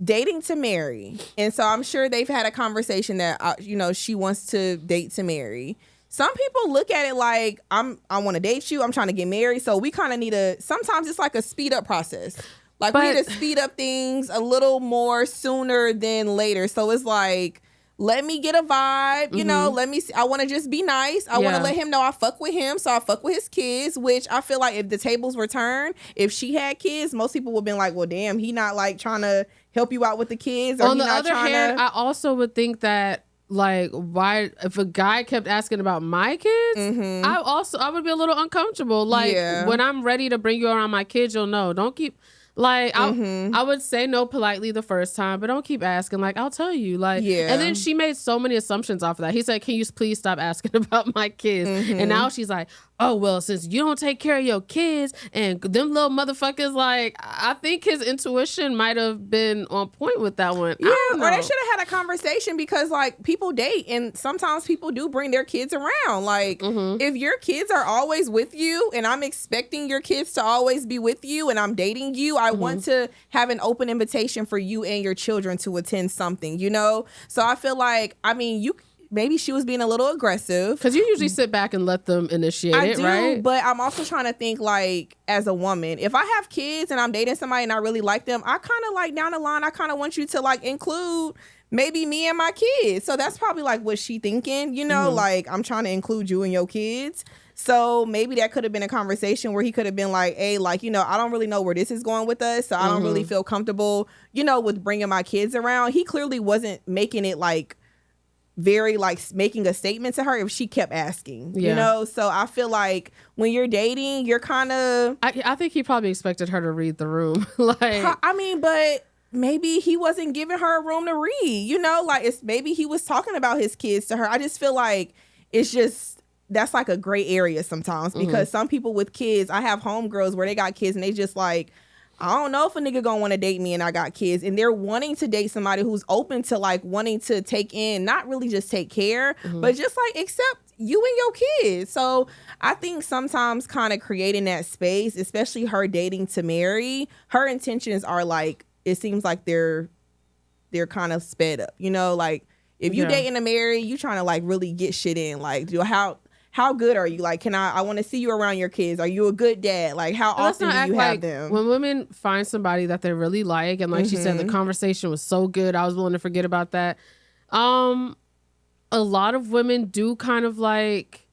dating to marry. And so I'm sure they've had a conversation that, she wants to date to marry. Some people look at it like, I want to date you, I'm trying to get married, so we kind of need sometimes it's like a speed up process. Like, we need to speed up things a little more sooner than later. So it's like, let me get a vibe, let me see. I want to just be nice. I want to let him know I fuck with him, so I fuck with his kids, which I feel like if the tables were turned, if she had kids, most people would have been like, well, damn, he not like trying to help you out with the kids. Or on the other hand, I also would think that, like, why, if a guy kept asking about my kids, I would be a little uncomfortable. Like, when I'm ready to bring you around my kids, you'll know. Don't keep, Like, I would say no politely the first time, but don't keep asking. Like, I'll tell you. Like, Yeah. And then she made so many assumptions off of that. He said, can you please stop asking about my kids? And now she's like, oh, well, since you don't take care of your kids and them little motherfuckers, like, I think his intuition might have been on point with that one. Yeah, or they should have had a conversation because, like, people date and sometimes people do bring their kids around. Like, if your kids are always with you and I'm expecting your kids to always be with you and I'm dating you, I want to have an open invitation for you and your children to attend something, you know? So I feel like, I mean, maybe she was being a little aggressive. Because you usually sit back and let them initiate it, right? But I'm also trying to think, like, as a woman, if I have kids and I'm dating somebody and I really like them, I kind of, like, down the line, I kind of want you to, like, include maybe me and my kids. So that's probably, like, what she thinking, you know? Like, I'm trying to include you and your kids. So maybe that could have been a conversation where he could have been like, hey, like, you know, I don't really know where this is going with us. So I don't really feel comfortable, you know, with bringing my kids around. He clearly wasn't making it, like, very, like, making a statement to her if she kept asking, you know? So I feel like when you're dating, you're kind of... I think he probably expected her to read the room. Like, I mean, but maybe he wasn't giving her a room to read, you know? Like, maybe he was talking about his kids to her. I just feel like it's just... That's like a gray area sometimes because some people with kids, I have homegirls where they got kids and they just like, I don't know if a nigga gonna want to date me and I got kids, and they're wanting to date somebody who's open to, like, wanting to take in, not really just take care, but just, like, accept you and your kids. So I think sometimes kind of creating that space, especially her dating to marry, her intentions are, like, it seems like they're kind of sped up, you know? Like, if you dating to marry, you trying to, like, really get shit in, like, how good are you? Like, I want to see you around your kids. Are you a good dad? Like, how often do you have them? When women find somebody that they really like, and like she said, the conversation was so good, I was willing to forget about that. A lot of women do kind of, like,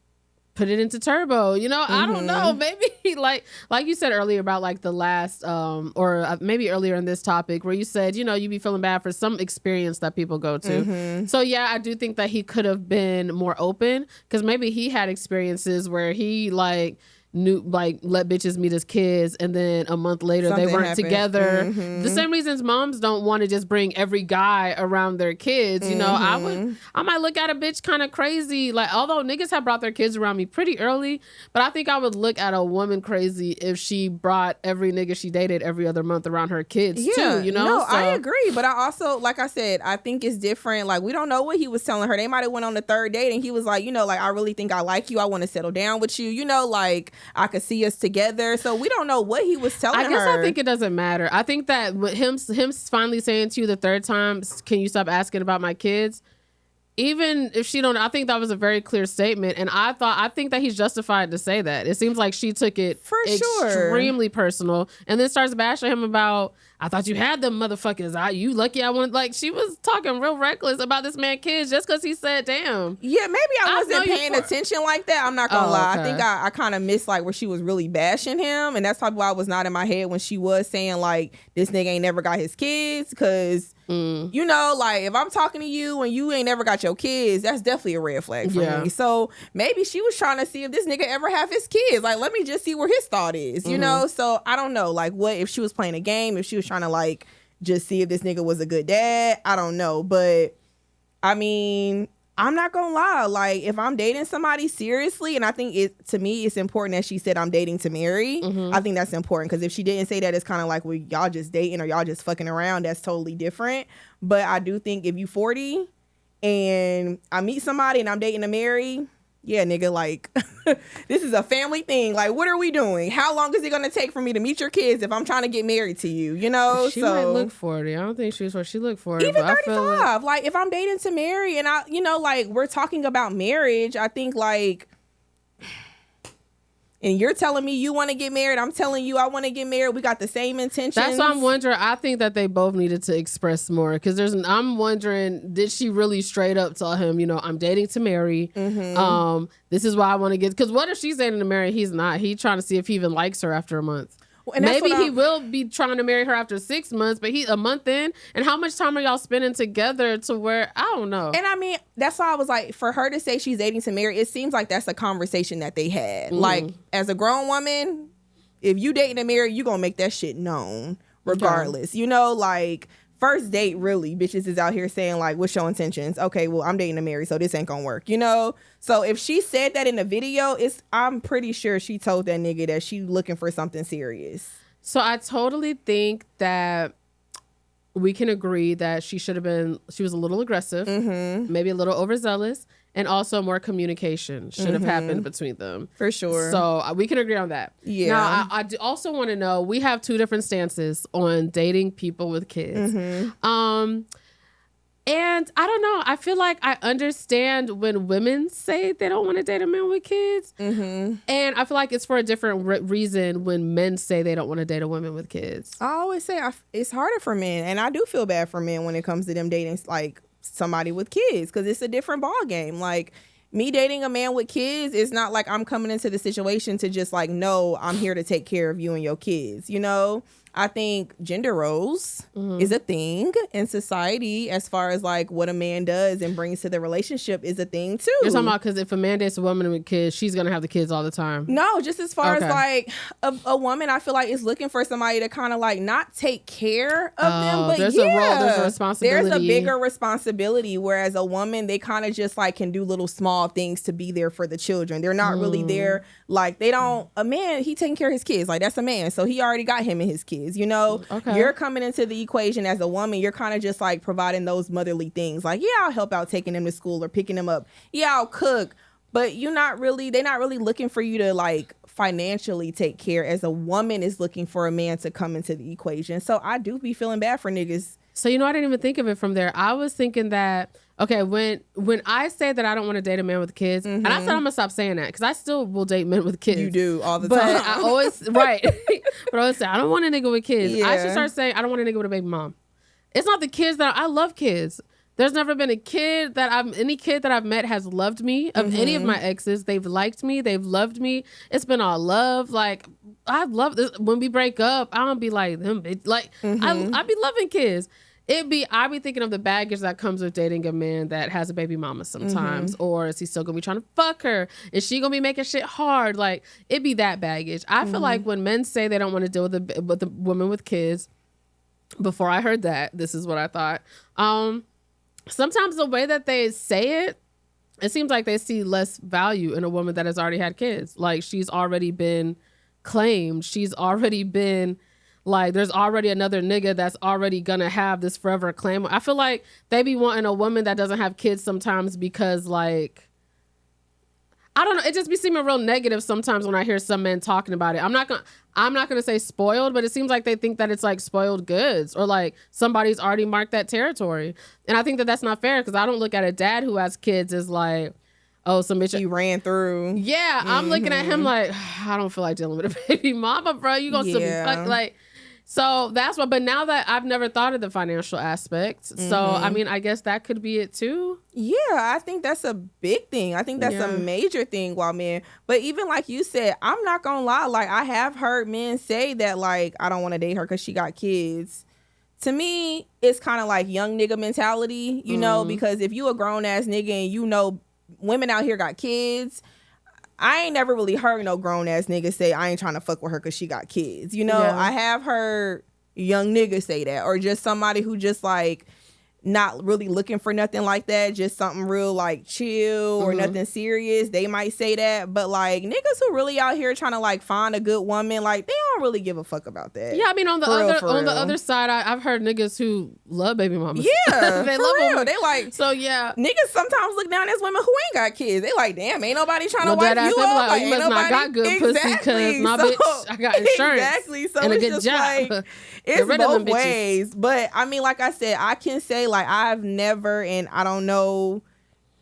put it into turbo, you know? I don't know. Maybe like you said earlier about, like, the last, or maybe earlier in this topic where you said, you know, you be feeling bad for some experience that people go to. So yeah, I do think that he could have been more open because maybe he had experiences where he, like, knew, like, let bitches meet his kids and then a month later something they weren't happened. Together. The same reasons moms don't want to just bring every guy around their kids, you know. I might look at a bitch kind of crazy, like, although niggas have brought their kids around me pretty early, but I think I would look at a woman crazy if she brought every nigga she dated every other month around her kids too, you know. No, so, I agree, but I also, like I said, I think it's different. Like, we don't know what he was telling her. They might have went on the third date and he was like, you know, like, I really think I like you, I want to settle down with you, you know, like, I could see us together. So we don't know what he was telling her. I guess I think it doesn't matter. I think that with him finally saying to you the third time, can you stop asking about my kids? Even if she don't, I think that was a very clear statement. And I think that he's justified to say that. It seems like she took it for extremely personal and then starts bashing him about, I thought you had them motherfuckers. You lucky I wanted, like, she was talking real reckless about this man's kids just because he said, damn. Yeah, maybe I wasn't paying attention like that. I'm not gonna lie. Okay. I think I kind of missed, like, where she was really bashing him. And that's probably why I was not in my head when she was saying, like, this nigga ain't never got his kids. Because, you know, like, if I'm talking to you and you ain't never got your kids, that's definitely a red flag for me. So maybe she was trying to see if this nigga ever have his kids. Like, let me just see where his thought is, you know? So I don't know, like, what if she was playing a game, if she was trying to, like, just see if this nigga was a good dad. I don't know. But I mean, I'm not gonna lie, like, if I'm dating somebody seriously, and I think to me it's important that she said I'm dating to marry. I think that's important, because if she didn't say that, it's kind of like, well, y'all just dating or y'all just fucking around. That's totally different. But I do think if you 40 and I meet somebody and I'm dating to marry, yeah, nigga, like, this is a family thing. Like, what are we doing? How long is it going to take for me to meet your kids if I'm trying to get married to you, you know? She might look 40. I don't think she was what she looked 40. Even 35. Like, if I'm dating to marry and I, you know, like, we're talking about marriage, I think, like, and you're telling me you want to get married, I'm telling you I want to get married, we got the same intentions. That's why I'm wondering. I think that they both needed to express more, because I'm wondering, did she really straight up tell him, you know, I'm dating to marry, this is why I want to get, because what if she's dating to marry, he's not, he trying to see if he even likes her after a month. Well, maybe he will be trying to marry her after 6 months, but he a month in. And how much time are y'all spending together to where, I don't know. And I mean, that's why I was like, for her to say she's dating to marry, it seems like that's a conversation that they had. Like, as a grown woman, if you dating to marry, you gonna make that shit known. regardless. You know, like first date, really, bitches is out here saying like, what's your intentions? Okay, well, I'm dating to marry, so this ain't gonna work, you know? So if she said that in the video, I'm pretty sure she told that nigga that she looking for something serious. So I totally think that we can agree that she was a little aggressive, maybe a little overzealous, and also more communication should have happened between them. For sure. So we can agree on that. Yeah. Now, I do also want to know, we have two different stances on dating people with kids. And I don't know. I feel like I understand when women say they don't want to date a man with kids. And I feel like it's for a different reason when men say they don't want to date a woman with kids. I always say it's harder for men. And I do feel bad for men when it comes to them dating like somebody with kids, because it's a different ball game. Like me dating a man with kids is not like I'm coming into the situation to just like, no, I'm here to take care of you and your kids, you know? I think gender roles is a thing in society as far as like what a man does and brings to the relationship is a thing too. You're talking about because if a man dates a woman with kids, she's going to have the kids all the time. No, just as far as like a woman, I feel like is looking for somebody to kind of like not take care of them, but there's a role, there's a responsibility. There's a bigger responsibility, whereas a woman, they kind of just like can do little small things to be there for the children. They're not really there. Like they don't, a man, he taking care of his kids. Like that's a man. So he already got him and his kids. You know, you're coming into the equation as a woman. You're kind of just like providing those motherly things. Like, yeah, I'll help out taking them to school or picking them up. Yeah, I'll cook. But they're not really looking for you to like financially take care as a woman is looking for a man to come into the equation. So I do be feeling bad for niggas. So, you know, I didn't even think of it from there. I was thinking that, okay, when I say that I don't want to date a man with kids, and I said I'm going to stop saying that because I still will date men with kids. You do all the but time. I always, right. But I always say, I don't want a nigga with kids. I should start saying, I don't want a nigga with a baby mom. It's not the kids that I love kids. There's never been any kid that I've met has loved me. Of any of my exes, they've liked me. They've loved me. It's been all love. Like, I love this. When we break up, I don't be like them. Like, I be loving kids. I be thinking of the baggage that comes with dating a man that has a baby mama sometimes. Or is he still gonna be trying to fuck her? Is she gonna be making shit hard? Like, it be that baggage. I feel like when men say they don't want to deal with the woman with kids, before I heard that, this is what I thought. Sometimes the way that they say it seems like they see less value in a woman that has already had kids. Like, she's already been claimed. She's already been, like, there's already another nigga that's already gonna have this forever claim. I feel like they be wanting a woman that doesn't have kids sometimes because, like, I don't know. It just be seeming real negative sometimes when I hear some men talking about it. I'm not gonna say spoiled, but it seems like they think that it's like spoiled goods or like somebody's already marked that territory. And I think that that's not fair because I don't look at a dad who has kids as like, oh, some bitch you ran through. Yeah, I'm looking at him like, I don't feel like dealing with a baby mama, bro. You gonna still be fucked, like. So that's what, but now that I've never thought of the financial aspect. So, I mean, I guess that could be it too. Yeah, I think that's a big thing. I think that's a major thing while men, but even like you said, I'm not gonna lie. Like I have heard men say that like, I don't want to date her because she got kids. To me, it's kind of like young nigga mentality, you know, because if you a grown ass nigga and you know women out here got kids, I ain't never really heard no grown ass nigga say I ain't trying to fuck with her because she got kids. You know, I have heard young niggas say that, or just somebody who just like not really looking for nothing like that, just something real like chill or nothing serious. They might say that, but like niggas who really out here trying to like find a good woman, like they don't really give a fuck about that. Yeah, I mean on the other side, I've heard niggas who love baby mamas. Yeah, they for love real. them. They like niggas sometimes look down as women who ain't got kids. They like, damn, ain't nobody trying to wipe you up. Like, you must not got good pussy because my bitch, I got insurance and a good job. Like, it's both ways. But I mean, like I said, I can say like I've never, and I don't know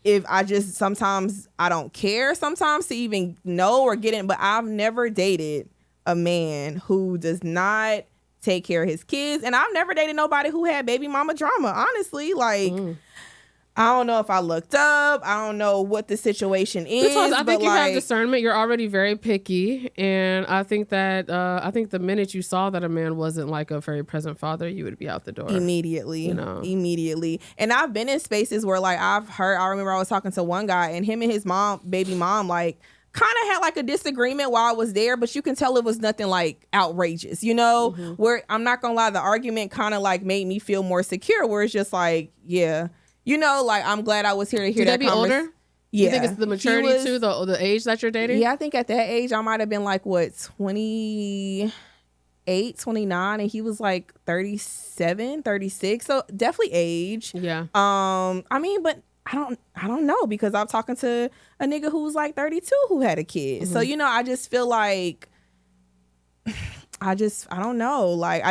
if I just sometimes I don't care sometimes to even know or get in, but I've never dated a man who does not take care of his kids, and I've never dated nobody who had baby mama drama. Honestly, like I don't know if I looked up. I don't know what the situation is. Because I think you like, have discernment. You're already very picky, and I think that the minute you saw that a man wasn't like a very present father, you would be out the door immediately. You know, immediately. And I've been in spaces where like I've heard. I remember I was talking to one guy, and him and his baby mom, like kind of had like a disagreement while I was there, but you can tell it was nothing like outrageous, you know, where I'm not gonna lie, the argument kind of like made me feel more secure, where it's just like, yeah, you know, like I'm glad I was here to hear that. Did they be older? Yeah. You think it's the maturity too, the age that you're dating? Yeah, I think at that age I might have been like, what, 28, 29, and he was like 37, 36. So definitely age. Yeah. I mean, but I don't know, because I'm talking to a nigga who was like 32 who had a kid. So, you know, I just feel like I don't know. Like,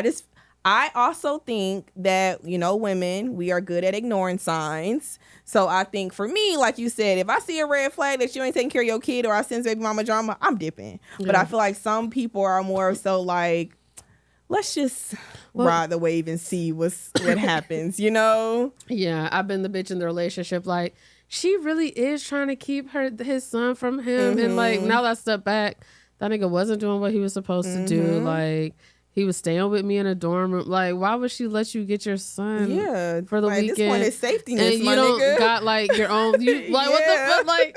I also think that, you know, women, we are good at ignoring signs. So I think for me, like you said, if I see a red flag that you ain't taking care of your kid, or I sense baby mama drama, I'm dipping. Yeah. But I feel like some people are more so like, let's just ride the wave and see what happens, you know? Yeah, I've been the bitch in the relationship. Like, she really is trying to keep his son from him. And like, now that I step back, that nigga wasn't doing what he was supposed to do. Like, he was staying with me in a dorm room. Like, why would she let you get your son for the weekend? This point is safety net, and you don't got like your own. What the fuck? Like,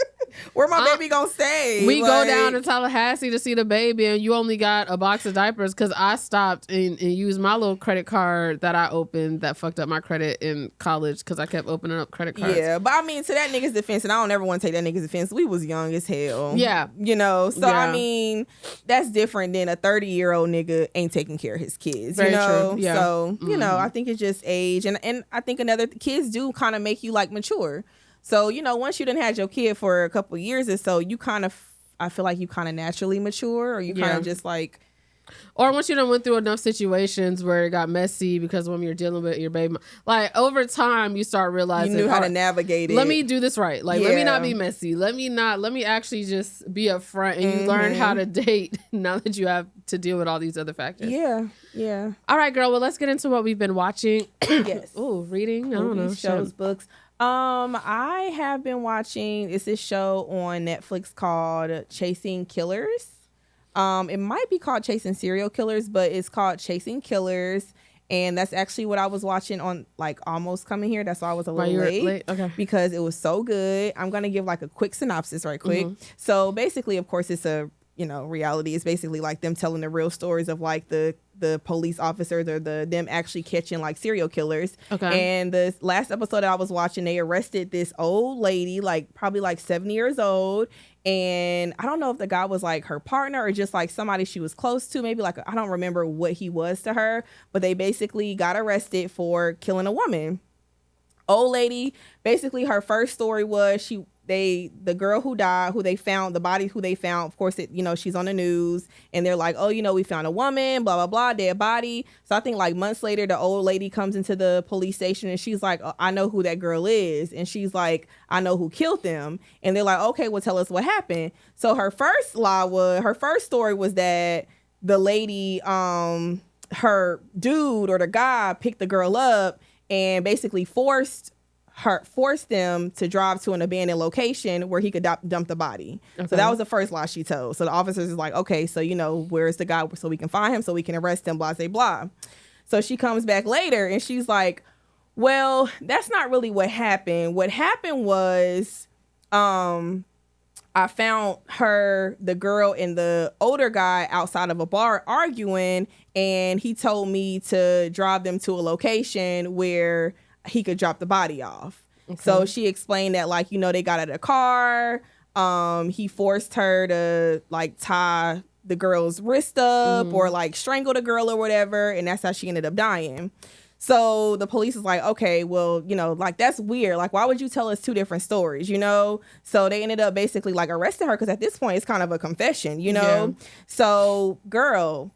where my baby gonna stay? We go down to Tallahassee to see the baby, and you only got a box of diapers because I stopped and used my little credit card that I opened that fucked up my credit in college because I kept opening up credit cards. Yeah, but I mean, to that nigga's defense, and I don't ever want to take that nigga's defense, we was young as hell. Yeah. You know, so I mean, that's different than a 30-year-old nigga ain't taking care of his kids. Very you know? true. Yeah. So, you know, I think it's just age. And I think kids do kind of make you like mature. So, you know, once you done had your kid for a couple years or so, you kind of, I feel like you kind of naturally mature, or you kind of just like. Or once you done went through enough situations where it got messy because when you're dealing with your baby, like over time you start realizing you knew how to navigate it. Let me do this right. Like, let me not be messy. Let me actually just be upfront, and you learn how to date now that you have to deal with all these other factors. Yeah. Yeah. All right, girl. Well, let's get into what we've been watching. Yes. Oh, reading. I don't know. Shows, books. I have been watching, it's this show on Netflix called Chasing Killers. It might be called Chasing Serial Killers, but it's called Chasing Killers. And that's actually what I was watching on, like, almost coming here. That's why I was a little late. Okay. Because it was so good. I'm going to give like a quick synopsis right quick. So basically, of course, it's a, you know, reality. It's basically like them telling the real stories of like the police officers, or them actually catching like serial killers. Okay. And the last episode that I was watching, they arrested this old lady, like probably like 70 years old. And I don't know if the guy was like her partner or just like somebody she was close to, maybe like, I don't remember what he was to her, but they basically got arrested for killing a woman. Old lady, basically her first story was the girl who died, who they found, of course, it, you know, she's on the news, and they're like, oh, you know, we found a woman, blah, blah, blah, dead body. So I think like months later, the old lady comes into the police station, and she's like, oh, I know who that girl is. And she's like, I know who killed them. And they're like, okay, well, tell us what happened. So her first story was that the lady, her dude or the guy picked the girl up and basically forced them to drive to an abandoned location where he could dump the body. Okay. So that was the first lie she told. So the officers is like, okay, so, you know, where's the guy so we can find him, so we can arrest him, blah, blah, blah. So she comes back later and she's like, well, that's not really what happened. What happened was I found the girl and the older guy outside of a bar arguing, and he told me to drive them to a location where he could drop the body off. Okay. So she explained that, like, you know, they got out of the car. He forced her to like tie the girl's wrist up or like strangle the girl or whatever. And that's how she ended up dying. So the police is like, okay, well, you know, like, that's weird. Like, why would you tell us two different stories, you know? So they ended up basically like arresting her, because at this point it's kind of a confession, you know? Yeah. So girl,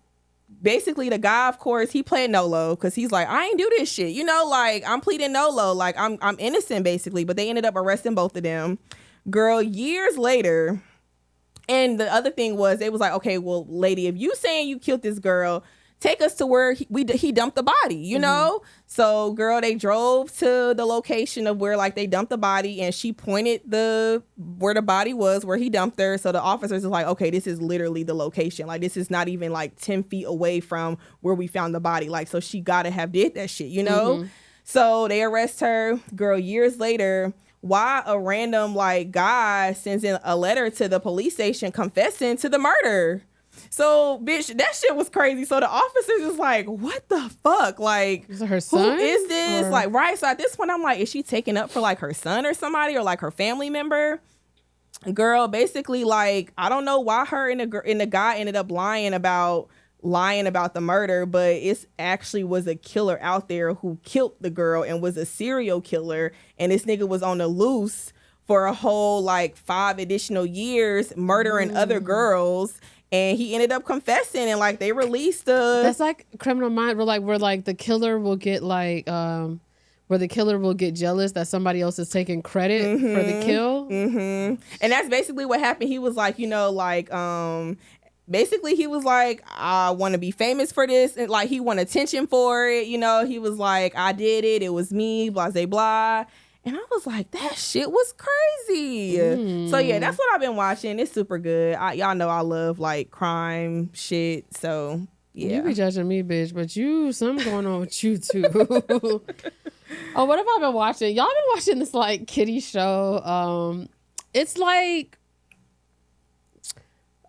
basically the guy, of course, he played Nolo, because he's like, I ain't do this shit, you know, like, I'm pleading Nolo, like, I'm innocent basically. But they ended up arresting both of them. Girl, years later, and the other thing was, they was like, okay, well, lady, if you saying you killed this girl, take us to where he dumped the body, you know? So, girl, they drove to the location of where, like, they dumped the body, and she pointed where the body was, where he dumped her. So the officers are like, okay, this is literally the location. Like, this is not even, like, 10 feet away from where we found the body. Like, so she gotta have did that shit, you know? So they arrest her. Girl, years later, why a random like guy sends in a letter to the police station confessing to the murder. So, bitch, that shit was crazy. So the officers is like, what the fuck? Like, is it her son? Who is this? Or... Like, right. So at this point, I'm like, is she taking up for like her son or somebody or like her family member? Girl, basically, like, I don't know why her and the guy ended up lying about the murder, but it actually was a killer out there who killed the girl and was a serial killer. And this nigga was on the loose for a whole like 5 additional years, murdering other girls. And he ended up confessing, and like they released the. That's like Criminal Minds, where the killer will get where the killer will get jealous that somebody else is taking credit for the kill. Mm-hmm. And that's basically what happened. He was like, basically he was like, I want to be famous for this, and like he want attention for it. He was like, I did it. It was me. Blah blah blah. And I was like, that shit was crazy. So yeah, that's what I've been watching. It's super good. Y'all know I love like crime shit. So yeah. You be judging me, bitch, but something going on with you too. Oh, what have I been watching? Y'all been watching this like kiddie show. It's like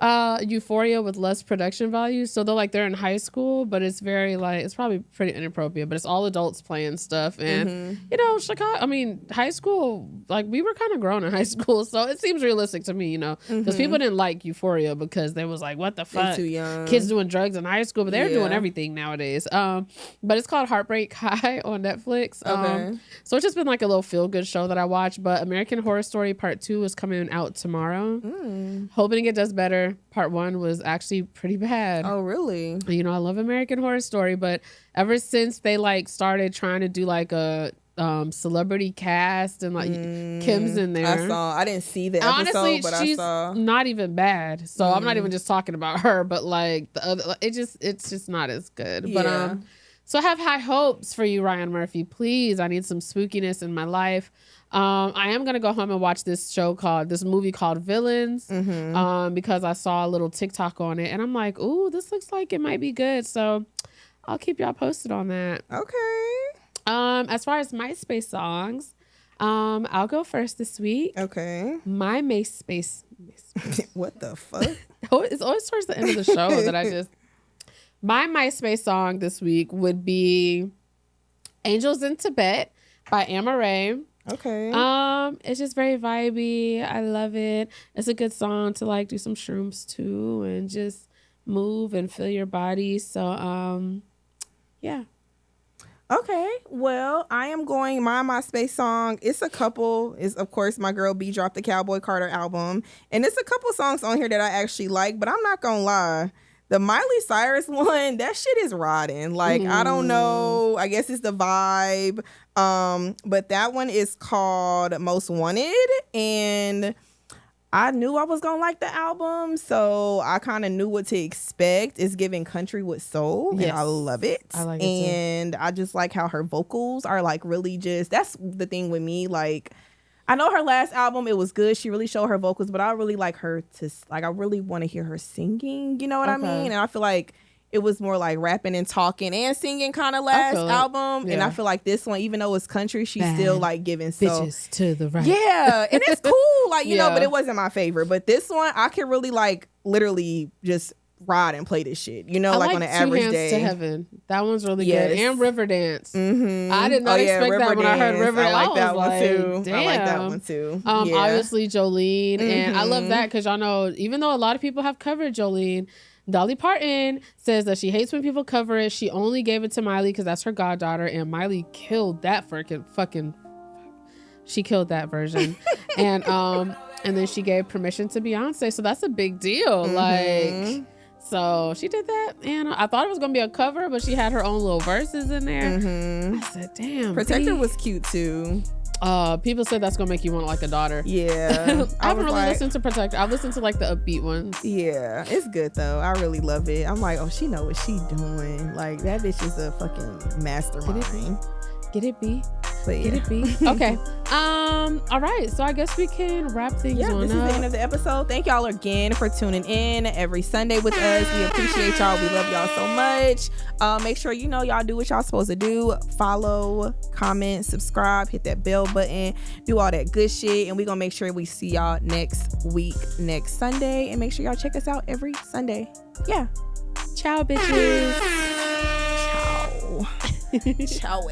Euphoria with less production value. So they're in high school, but it's very like, it's probably pretty inappropriate, but it's all adults playing stuff. And Chicago, high school, like we were kind of grown in high school, so it seems realistic to me, because people didn't like Euphoria because they was like, what the fuck, too young. Kids doing drugs in high school, but they're doing everything nowadays. But it's called Heartbreak High on Netflix. Okay. So it's just been like a little feel good show that I watched. But American Horror Story Part 2 is coming out tomorrow. Hoping it does better. Part 1 was actually pretty bad. Oh, really? I love American Horror Story, but ever since they like started trying to do like a celebrity cast and like Kim's in there. I didn't see the episode, honestly, but she's I saw. not even bad. So I'm not even just talking about her, but like the other, it's just not as good. Yeah. But so I have high hopes for you, Ryan Murphy. Please, I need some spookiness in my life. I am gonna go home and watch this movie called Villains, because I saw a little TikTok on it, and I'm like, ooh, this looks like it might be good. So I'll keep y'all posted on that. Okay. As far as MySpace songs, I'll go first this week. Okay. My MySpace. What the fuck? It's always towards the end of the show that my MySpace song this week would be "Angels in Tibet" by Amaray. Okay. It's just very vibey. I love it. It's a good song to like do some shrooms too and just move and feel your body. So yeah. Okay. Well, I am going my MySpace song. It's a couple. It's of course my girl B dropped the Cowboy Carter album. And it's a couple songs on here that I actually like, but I'm not gonna lie. The Miley Cyrus one, that shit is rotting. Like, I don't know. I guess it's the vibe. But that one is called Most Wanted. And I knew I was gonna like the album, so I kind of knew what to expect. It's giving country with soul. Yes. And I love it. I like it and too. I just like how her vocals are like really just, that's the thing with me. Like, I know her last album, it was good. She really showed her vocals, but I really like her to, like, I really want to hear her singing. You know what I mean? And I feel like it was more like rapping and talking and singing kind of last album. Yeah. And I feel like this one, even though it's country, she's still like giving bitches to the right. Yeah. And it's cool. Like, you know, but it wasn't my favorite. But this one, I can really like literally just ride and play this shit, you know, like on an average day. Two Hands to Heaven. That one's really good. And Riverdance. Mm-hmm. I did not expect that when I heard Riverdance. I like that one too. Damn. I like that one too. Obviously Jolene. And I love that because y'all know, even though a lot of people have covered Jolene, Dolly Parton says that she hates when people cover it. She only gave it to Miley because that's her goddaughter, and Miley killed that fucking she killed that version. and then she gave permission to Beyonce, so that's a big deal. Like, so she did that, and I thought it was gonna be a cover, but she had her own little verses in there. I said, damn. Protector was cute too. People said that's gonna make you want like a daughter. Yeah. I haven't really listened to Protector. I've listened to like the upbeat ones. Yeah, it's good though. I really love it. I'm like, oh, she know what she doing. Like, that bitch is a fucking mastermind. Get it, B? But yeah. Get it, B. Okay. All right. So I guess we can wrap things on this up. is the end of the episode. Thank y'all again for tuning in every Sunday with us. We appreciate y'all. We love y'all so much. Make sure y'all do what y'all supposed to do. Follow, comment, subscribe, hit that bell button, do all that good shit, and we're gonna make sure we see y'all next week, next Sunday, and make sure y'all check us out every Sunday. Yeah. Ciao, bitches. Ciao. Ciao.